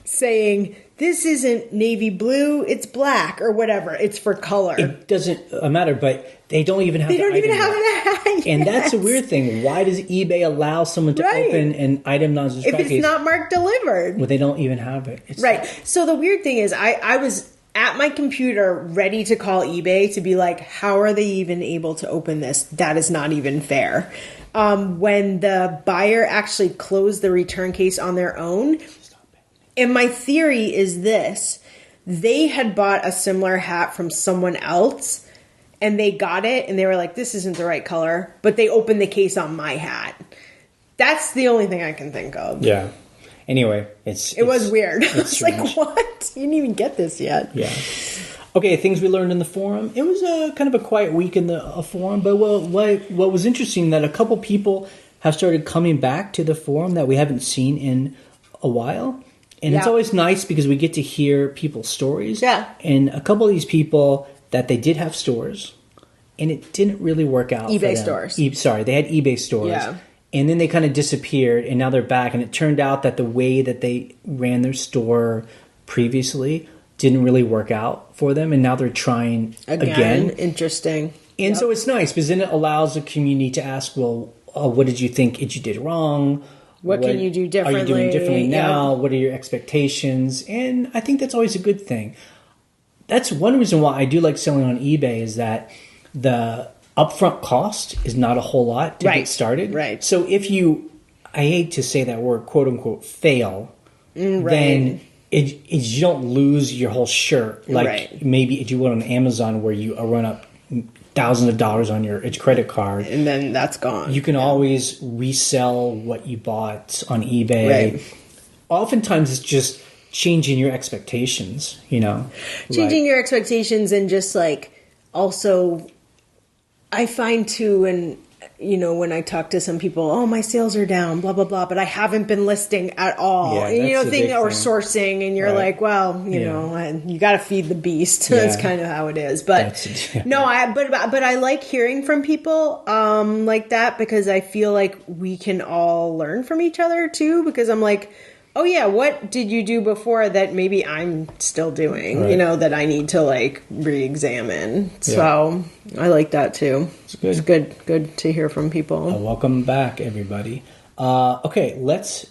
[SPEAKER 1] saying, "This isn't navy blue, it's black," or whatever. It's for color.
[SPEAKER 2] It doesn't matter, but they don't even have
[SPEAKER 1] They don't even have a hat.
[SPEAKER 2] And that's a weird thing. Why does eBay allow someone to open an item not described
[SPEAKER 1] if it's not marked delivered?
[SPEAKER 2] Well, they don't even have it. It's
[SPEAKER 1] right. So the weird thing is I was at my computer ready to call eBay to be like, how are they even able to open this? That is not even fair. When the buyer actually closed the return case on their own. And my theory is this. They had bought a similar hat from someone else and they got it and they were like, this isn't the right color, but they opened the case on my hat. That's the only thing I can think of.
[SPEAKER 2] Yeah. Anyway,
[SPEAKER 1] it was weird. It's like, what? You didn't even get this yet.
[SPEAKER 2] Yeah. Okay, things we learned in the forum. It was kind of a quiet week in the forum, but what was interesting that a couple people have started coming back to the forum that we haven't seen in a while. And it's always nice because we get to hear people's stories. Yeah. And a couple of these people that they did have stores, and it didn't really work out
[SPEAKER 1] eBay
[SPEAKER 2] for them.
[SPEAKER 1] stores.
[SPEAKER 2] They had eBay stores.
[SPEAKER 1] Yeah.
[SPEAKER 2] And then they kind of disappeared, and now they're back. And it turned out that the way that they ran their store previously didn't really work out for them, and now they're trying again.
[SPEAKER 1] Interesting.
[SPEAKER 2] And so it's nice because then it allows the community to ask, well, what did you think you did wrong?
[SPEAKER 1] What can you do differently?
[SPEAKER 2] Are you doing differently now? What are your expectations? And I think that's always a good thing. That's one reason why I do like selling on eBay is that the upfront cost is not a whole lot to get started.
[SPEAKER 1] Right.
[SPEAKER 2] So if you, I hate to say that word, quote unquote, fail, then you don't lose your whole shirt. Like maybe if you went on Amazon where you run up thousands of dollars on your credit card.
[SPEAKER 1] And then that's gone.
[SPEAKER 2] You can always resell what you bought on eBay. Right. Oftentimes it's just changing your expectations, Changing
[SPEAKER 1] your expectations and just like also I find too, and when I talk to some people, oh, my sales are down, blah, blah, blah, but I haven't been listing at all.
[SPEAKER 2] Yeah,
[SPEAKER 1] or sourcing, and you're like, well, you got to feed the beast. Yeah. That's kind of how it is. But but I like hearing from people like that because I feel like we can all learn from each other too. Because I'm like, oh yeah, what did you do before that maybe I'm still doing,
[SPEAKER 2] Right.
[SPEAKER 1] that I need to like re-examine.
[SPEAKER 2] Yeah.
[SPEAKER 1] So I like that too.
[SPEAKER 2] It's good.
[SPEAKER 1] It's good to hear from people.
[SPEAKER 2] Welcome back, everybody. Okay, let's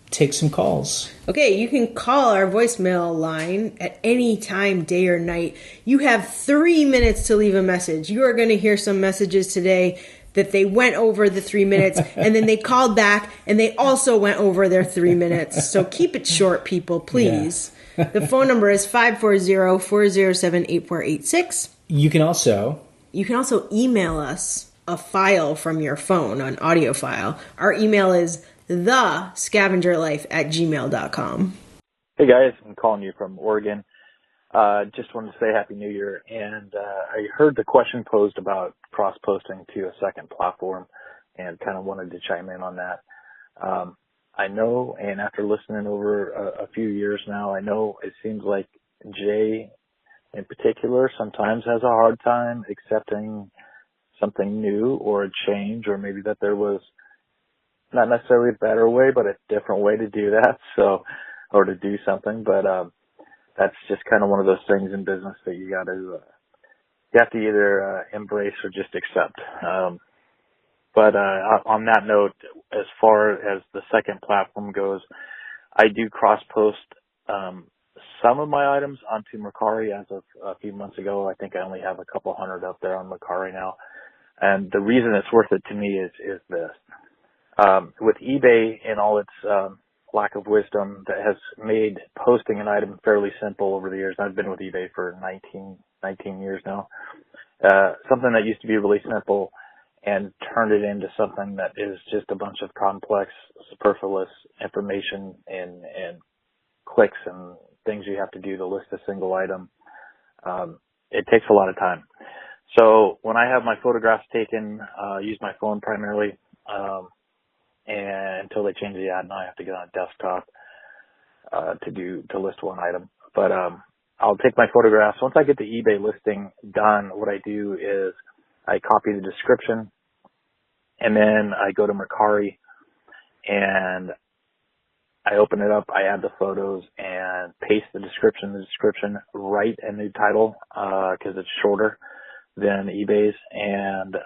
[SPEAKER 2] take some calls.
[SPEAKER 1] Okay, you can call our voicemail line at any time, day or night. You have 3 minutes to leave a message. You are going to hear some messages today that they went over the 3 minutes and then they called back and they also went over their 3 minutes. So keep it short, people, please. Yeah. The phone number is 540-407-8486.
[SPEAKER 2] You can also
[SPEAKER 1] email us a file from your phone, an audio file. Our email is thescavengerlife@gmail.com.
[SPEAKER 3] Hey guys, I'm calling you from Oregon. Just wanted to say Happy New Year, and I heard the question posed about cross-posting to a second platform and kind of wanted to chime in on that. I know, and after listening over a few years now, I know it seems like Jay in particular sometimes has a hard time accepting something new or a change, or maybe that there was not necessarily a better way, but a different way to do that. So, or to do something, but, that's just kind of one of those things in business that you have to either, embrace or just accept. But on that note, as far as the second platform goes, I do cross post, some of my items onto Mercari as of a few months ago. I think I only have a couple hundred up there on Mercari now. And the reason it's worth it to me is this. With eBay and all its lack of wisdom that has made posting an item fairly simple over the years. I've been with eBay for 19 years now. Something that used to be really simple and turned it into something that is just a bunch of complex, superfluous information and clicks and things you have to do to list a single item. It takes a lot of time. So when I have my photographs taken, use my phone primarily, and until they change the ad, now I have to get on a desktop to list one item. But I'll take my photographs. Once I get the eBay listing done, what I do is I copy the description, and then I go to Mercari and I open it up, I add the photos and paste the description, write a new title because it's shorter than eBay's, and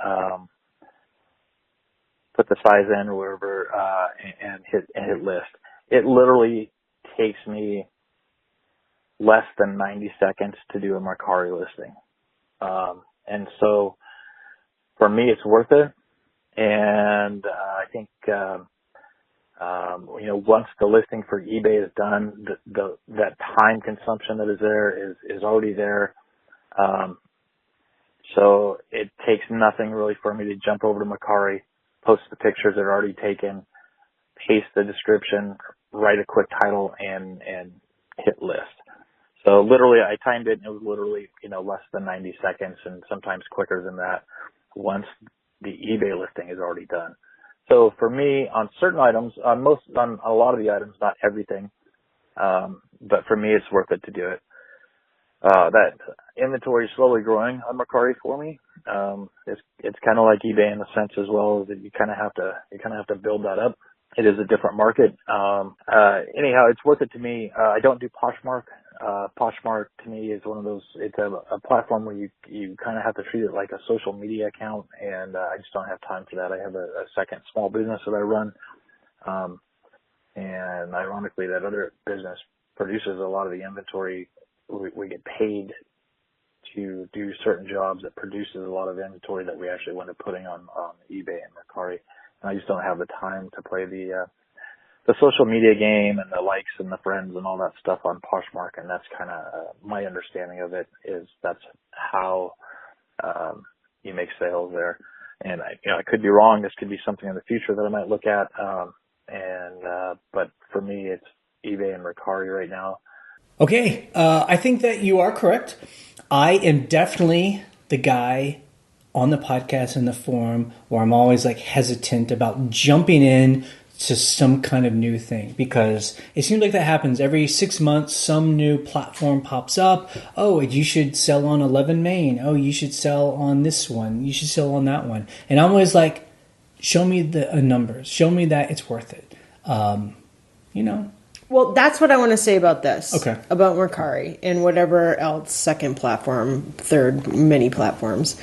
[SPEAKER 3] put the size in or wherever, and hit list. It literally takes me less than 90 seconds to do a Mercari listing. And so for me, it's worth it. And, I think, once the listing for eBay is done, that time consumption that is there is already there. So it takes nothing really for me to jump over to Mercari, post the pictures that are already taken, paste the description, write a quick title, and hit list. So literally, I timed it, and it was literally, less than 90 seconds, and sometimes quicker than that once the eBay listing is already done. So for me, on certain items, on a lot of the items, not everything, but for me, it's worth it to do it. That inventory is slowly growing on Mercari for me. It's kind of like eBay in the sense as well that you kind of have to build that up. It is a different market. Anyhow, it's worth it to me. I don't do Poshmark. Poshmark to me is one of those, it's a platform where you kind of have to treat it like a social media account, and I just don't have time for that. I have a second small business that I run. And ironically, that other business produces a lot of the inventory. We get paid to do certain jobs that produces a lot of inventory that we actually wind up putting on eBay and Mercari. And I just don't have the time to play the social media game and the likes and the friends and all that stuff on Poshmark. And that's kind of my understanding of it, is that's how you make sales there. And I could be wrong. This could be something in the future that I might look at. But for me, it's eBay and Mercari right now.
[SPEAKER 2] Okay, I think that you are correct. I am definitely the guy on the podcast and the forum where I'm always like hesitant about jumping in to some kind of new thing, because it seems like that happens every 6 months. Some new platform pops up. Oh, you should sell on 11 Main. Oh, you should sell on this one. You should sell on that one. And I'm always like, show me the numbers. Show me that it's worth it.
[SPEAKER 1] Well, that's what I want to say about this.
[SPEAKER 2] Okay.
[SPEAKER 1] About Mercari and whatever else, second platform, third, many platforms.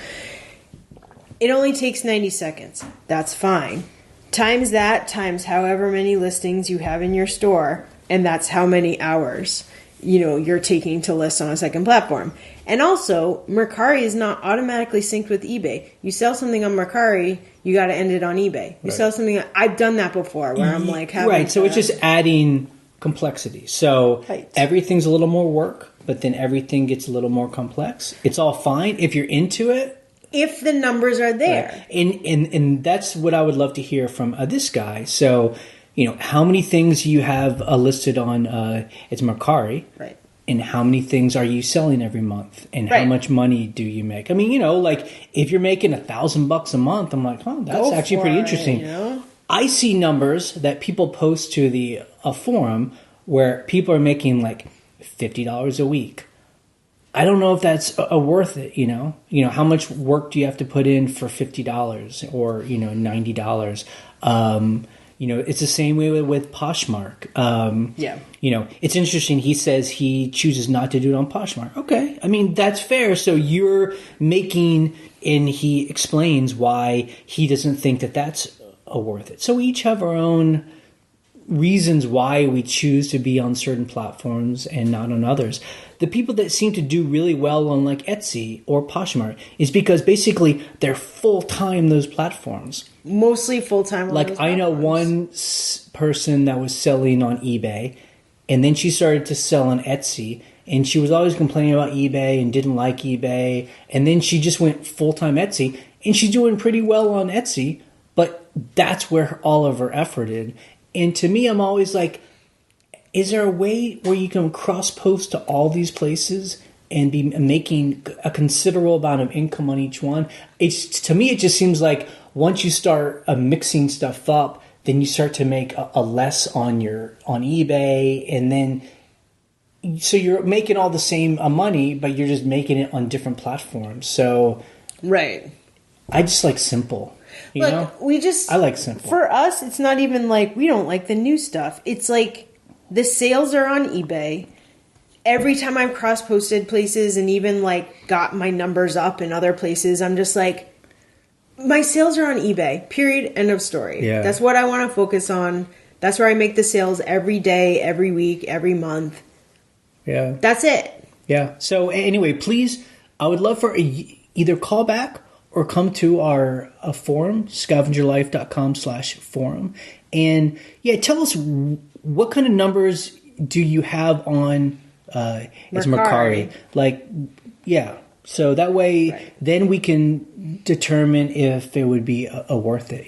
[SPEAKER 1] It only takes 90 seconds. That's fine. Times that, times however many listings you have in your store, and that's how many hours, you're taking to list on a second platform. And also, Mercari is not automatically synced with eBay. You sell something on Mercari, you got to end it on eBay. You sell something, I've done that before, where I'm like,
[SPEAKER 2] so it's just adding complexity. So everything's a little more work, but then everything gets a little more complex. It's all fine if you're into it.
[SPEAKER 1] If the numbers are there.
[SPEAKER 2] Right. And that's what I would love to hear from this guy. So, how many things you have listed on it's Mercari.
[SPEAKER 1] Right.
[SPEAKER 2] And how many things are you selling every month? And how much money do you make? I mean, like if you're making $1,000 a month, I'm like, oh, that's actually pretty interesting. I see numbers that people post to the forum where people are making like $50 a week. I don't know if that's worth it. How much work do you have to put in for $50 or $90? It's the same way with Poshmark. It's interesting. He says he chooses not to do it on Poshmark. Okay, I mean that's fair. So you're making, and he explains why he doesn't think that that's worth it. So we each have our own reasons why we choose to be on certain platforms and not on others. The people that seem to do really well on like Etsy or Poshmark is because basically they're full-time those platforms.
[SPEAKER 1] Mostly full-time.
[SPEAKER 2] Like I know one person that was selling on eBay, and then she started to sell on Etsy, and she was always complaining about eBay and didn't like eBay, and then she just went full-time Etsy, and she's doing pretty well on Etsy, but that's where all of her effort is. And to me, I'm always like, is there a way where you can cross-post to all these places and be making a considerable amount of income on each one? To me, it just seems like once you start mixing stuff up, then you start to make a less on eBay, and then so you're making all the same money, but you're just making it on different platforms. So,
[SPEAKER 1] right.
[SPEAKER 2] I just like simple. I like simple.
[SPEAKER 1] For us, it's not even like we don't like the new stuff. It's like the sales are on eBay. Every time I've cross-posted places and even like got my numbers up in other places, I'm just like, my sales are on eBay, period, end of story.
[SPEAKER 2] Yeah.
[SPEAKER 1] That's what I want to focus on. That's where I make the sales every day, every week, every month.
[SPEAKER 2] Yeah.
[SPEAKER 1] That's it.
[SPEAKER 2] Yeah. So anyway, please, I would love for either call back or come to our forum, scavengerlife.com/forum. And tell us what kind of numbers do you have on Mercari? So that way, then we can determine if it would be worth it,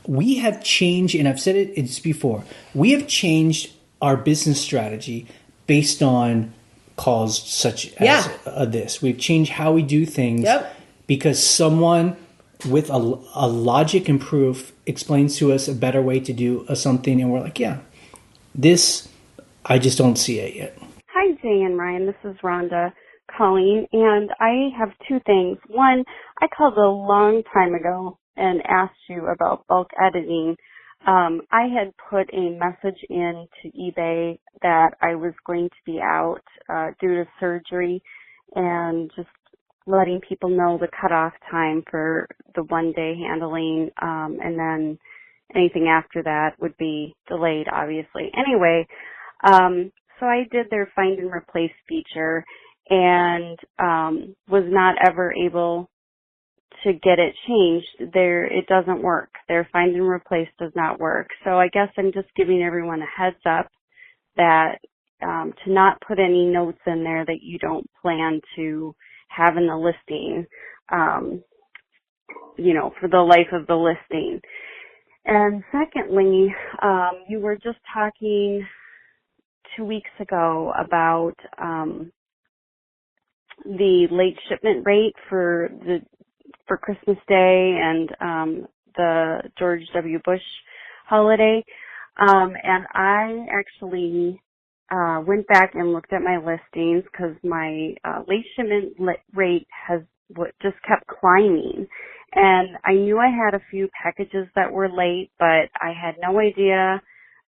[SPEAKER 2] We have changed, and I've said it's before, we have changed our business strategy based on calls such as this. We've changed how we do things because someone with a logic and proof explains to us a better way to do something, and we're like, this, I just don't see it yet.
[SPEAKER 4] Hi, Jay and Ryan. This is Rhonda calling, and I have two things. One, I called a long time ago and asked you about bulk editing. I had put a message in to eBay that I was going to be out due to surgery, and just letting people know the cutoff time for the one-day handling, and then anything after that would be delayed, obviously. Anyway, so I did their find and replace feature and was not ever able to get it changed. It doesn't work. Their find and replace does not work. So I guess I'm just giving everyone a heads up that to not put any notes in there that you don't plan to have in the listing, for the life of the listing. And secondly, you were just talking 2 weeks ago about the late shipment rate for Christmas Day and the George W. Bush holiday. And I actually went back and looked at my listings because my late shipment rate just kept climbing. And I knew I had a few packages that were late, but I had no idea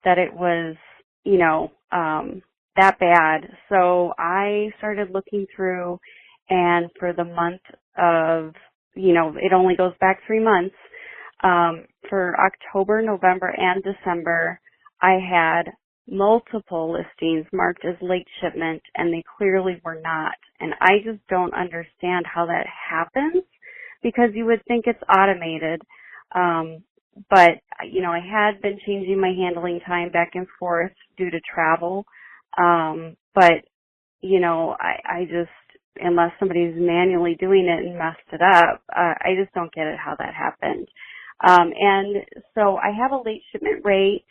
[SPEAKER 4] that it was that bad. So I started looking through, and for the month of, it only goes back 3 months. For October, November, and December, I had multiple listings marked as late shipment, and they clearly were not. And I just don't understand how that happens, because you would think it's automated. But, I had been changing my handling time back and forth due to travel. But, I just, unless somebody's manually doing it and messed it up, I just don't get it how that happened. And so I have a late shipment rate,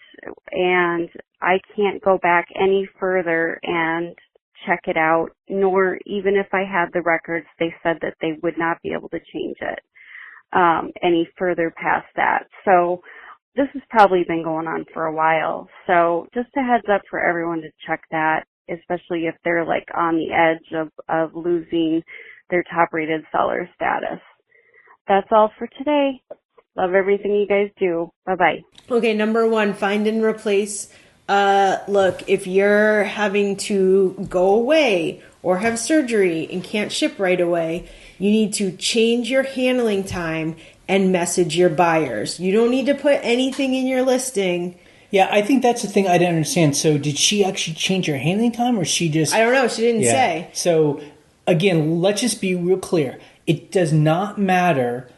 [SPEAKER 4] and I can't go back any further and check it out, nor even if I had the records, they said that they would not be able to change it any further past that. So this has probably been going on for a while. So just a heads up for everyone to check that, especially if they're like on the edge of losing their top rated seller status. That's all for today. Love everything you guys do. Bye-bye.
[SPEAKER 1] Okay, number 1, find and replace. Look, if you're having to go away or have surgery and can't ship right away, you need to change your handling time and message your buyers. You don't need to put anything in your listing.
[SPEAKER 2] Yeah, I think that's the thing I didn't understand. So did she actually change her handling time, or she just...
[SPEAKER 1] I don't know. She didn't say.
[SPEAKER 2] So, again, let's just be real clear. It does not matter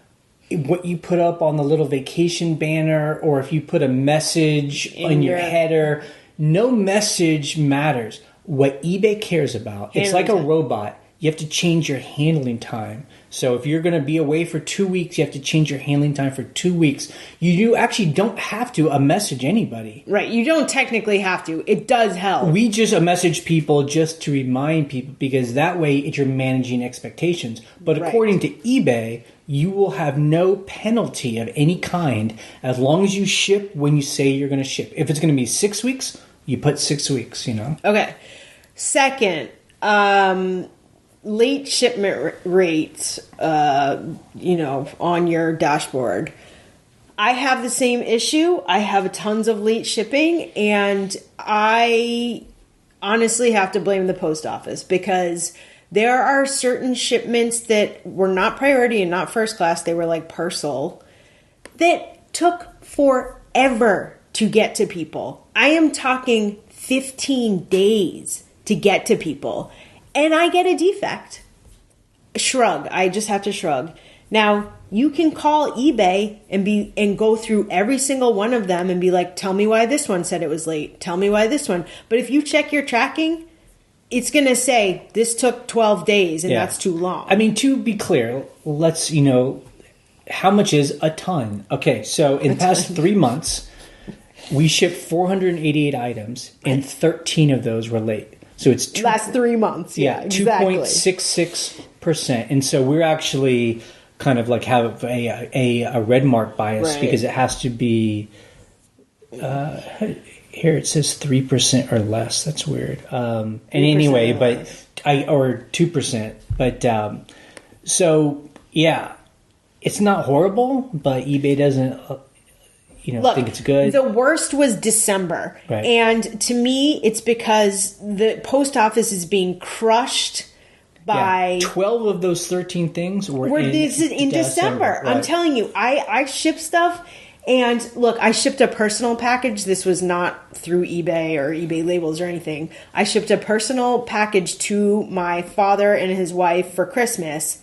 [SPEAKER 2] what you put up on the little vacation banner, or if you put a message in your header. No message matters. What eBay cares about, it's like a robot. You have to change your handling time. So if you're going to be away for 2 weeks, you have to change your handling time for 2 weeks. You actually don't have to message anybody.
[SPEAKER 1] Right. You don't technically have to. It does help.
[SPEAKER 2] We just message people just to remind people, because that way you're managing expectations. But according to eBay, you will have no penalty of any kind as long as you ship when you say you're going to ship. If it's going to be 6 weeks, you put 6 weeks,
[SPEAKER 1] Okay. Second, late shipment rates, on your dashboard. I have the same issue. I have tons of late shipping, and I honestly have to blame the post office, because there are certain shipments that were not priority and not first class. They were like parcel that took forever to get to people. I am talking 15 days to get to people. And I get a defect. Shrug. I just have to shrug. Now, you can call eBay and go through every single one of them and be like, tell me why this one said it was late. Tell me why this one. But if you check your tracking, it's going to say this took 12 days and that's too long.
[SPEAKER 2] I mean, to be clear, let's, how much is a ton? Okay, so in the past 3 months, we shipped 488 items, and 13 of those were late. So it's
[SPEAKER 1] last 3 months. Yeah, exactly.
[SPEAKER 2] 2.66%. And so we're actually kind of like have a red mark bias, because it has to be, here it says 3% or less. That's weird. And anyway, but or 2%. But so yeah, it's not horrible, but eBay doesn't think it's good.
[SPEAKER 1] The worst was December. Right. And to me, it's because the post office is being crushed by...
[SPEAKER 2] 12 of those 13 things were
[SPEAKER 1] in December. Right. I'm telling you, I ship stuff, and look, I shipped a personal package. This was not through eBay or eBay labels or anything. I shipped a personal package to my father and his wife for Christmas,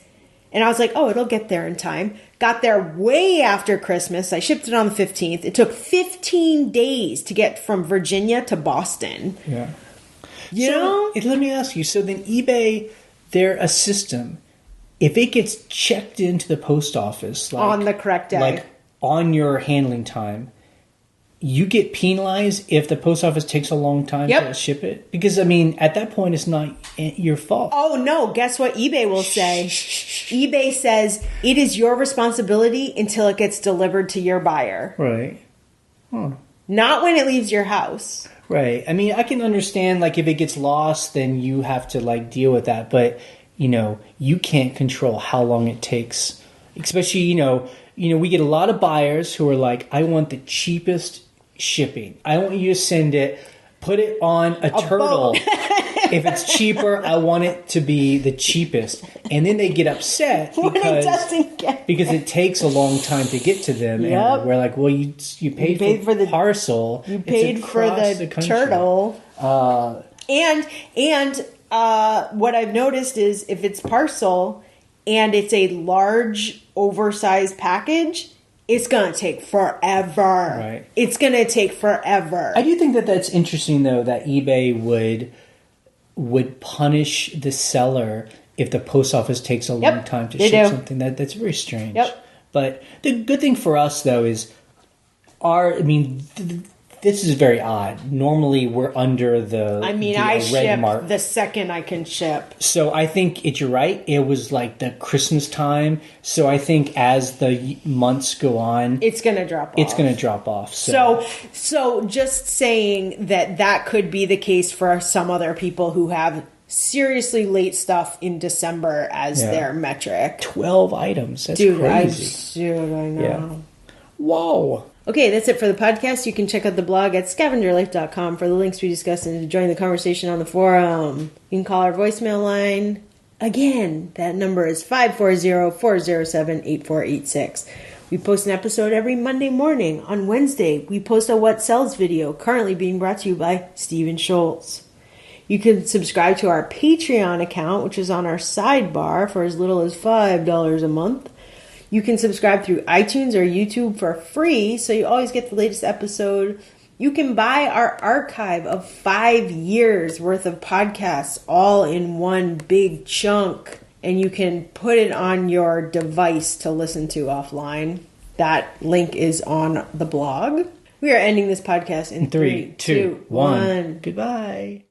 [SPEAKER 1] and I was like, oh, it'll get there in time. Got there way after Christmas. I shipped it on the 15th. It took 15 days to get from Virginia to Boston.
[SPEAKER 2] Yeah. Let me ask you. So then eBay, they're a system. If it gets checked into the post office,
[SPEAKER 1] on the correct day,
[SPEAKER 2] like on your handling time, you get penalized if the post office takes a long time to ship it? Because, I mean, at that point, it's not your fault.
[SPEAKER 1] Oh, no. Guess what eBay will say? eBay says it is your responsibility until it gets delivered to your buyer.
[SPEAKER 2] Right.
[SPEAKER 1] Huh. Not when it leaves your house.
[SPEAKER 2] Right. I mean, I can understand, like, if it gets lost, then you have to, like, deal with that. But, you can't control how long it takes. Especially, we get a lot of buyers who are like, I want the cheapest shipping. I want you to send it put it on a turtle. If it's cheaper, I want it to be the cheapest. And then they get upset because it takes a long time to get to them. Yep. And we're like, well, you paid for the parcel.
[SPEAKER 1] You paid for the turtle. And what I've noticed is if it's parcel and it's a large, oversized package, it's going to take forever.
[SPEAKER 2] Right.
[SPEAKER 1] It's going to take forever.
[SPEAKER 2] I do think that that's interesting, though, that eBay would punish the seller if the post office takes a long time to ship something. That's very strange.
[SPEAKER 1] Yep.
[SPEAKER 2] But the good thing for us, though, is this is very odd. Normally, we're under the
[SPEAKER 1] I
[SPEAKER 2] red
[SPEAKER 1] ship
[SPEAKER 2] mark
[SPEAKER 1] the second I can ship.
[SPEAKER 2] So I think you're right. It was like the Christmas time. So I think as the months go on,
[SPEAKER 1] it's going to drop off.
[SPEAKER 2] So
[SPEAKER 1] just saying that could be the case for some other people who have seriously late stuff in December as their metric.
[SPEAKER 2] 12 items. That's crazy.
[SPEAKER 1] I know.
[SPEAKER 2] Yeah. Whoa.
[SPEAKER 1] Okay, that's it for the podcast. You can check out the blog at scavengerlife.com for the links we discussed and to join the conversation on the forum. You can call our voicemail line. Again, that number is 540-407-8486. We post an episode every Monday morning. On Wednesday, we post a What Sells video, currently being brought to you by Steven Schultz. You can subscribe to our Patreon account, which is on our sidebar for as little as $5 a month. You can subscribe through iTunes or YouTube for free, so you always get the latest episode. You can buy our archive of 5 years worth of podcasts all in one big chunk, and you can put it on your device to listen to offline. That link is on the blog. We are ending this podcast in 3, 2, 1.
[SPEAKER 2] Goodbye.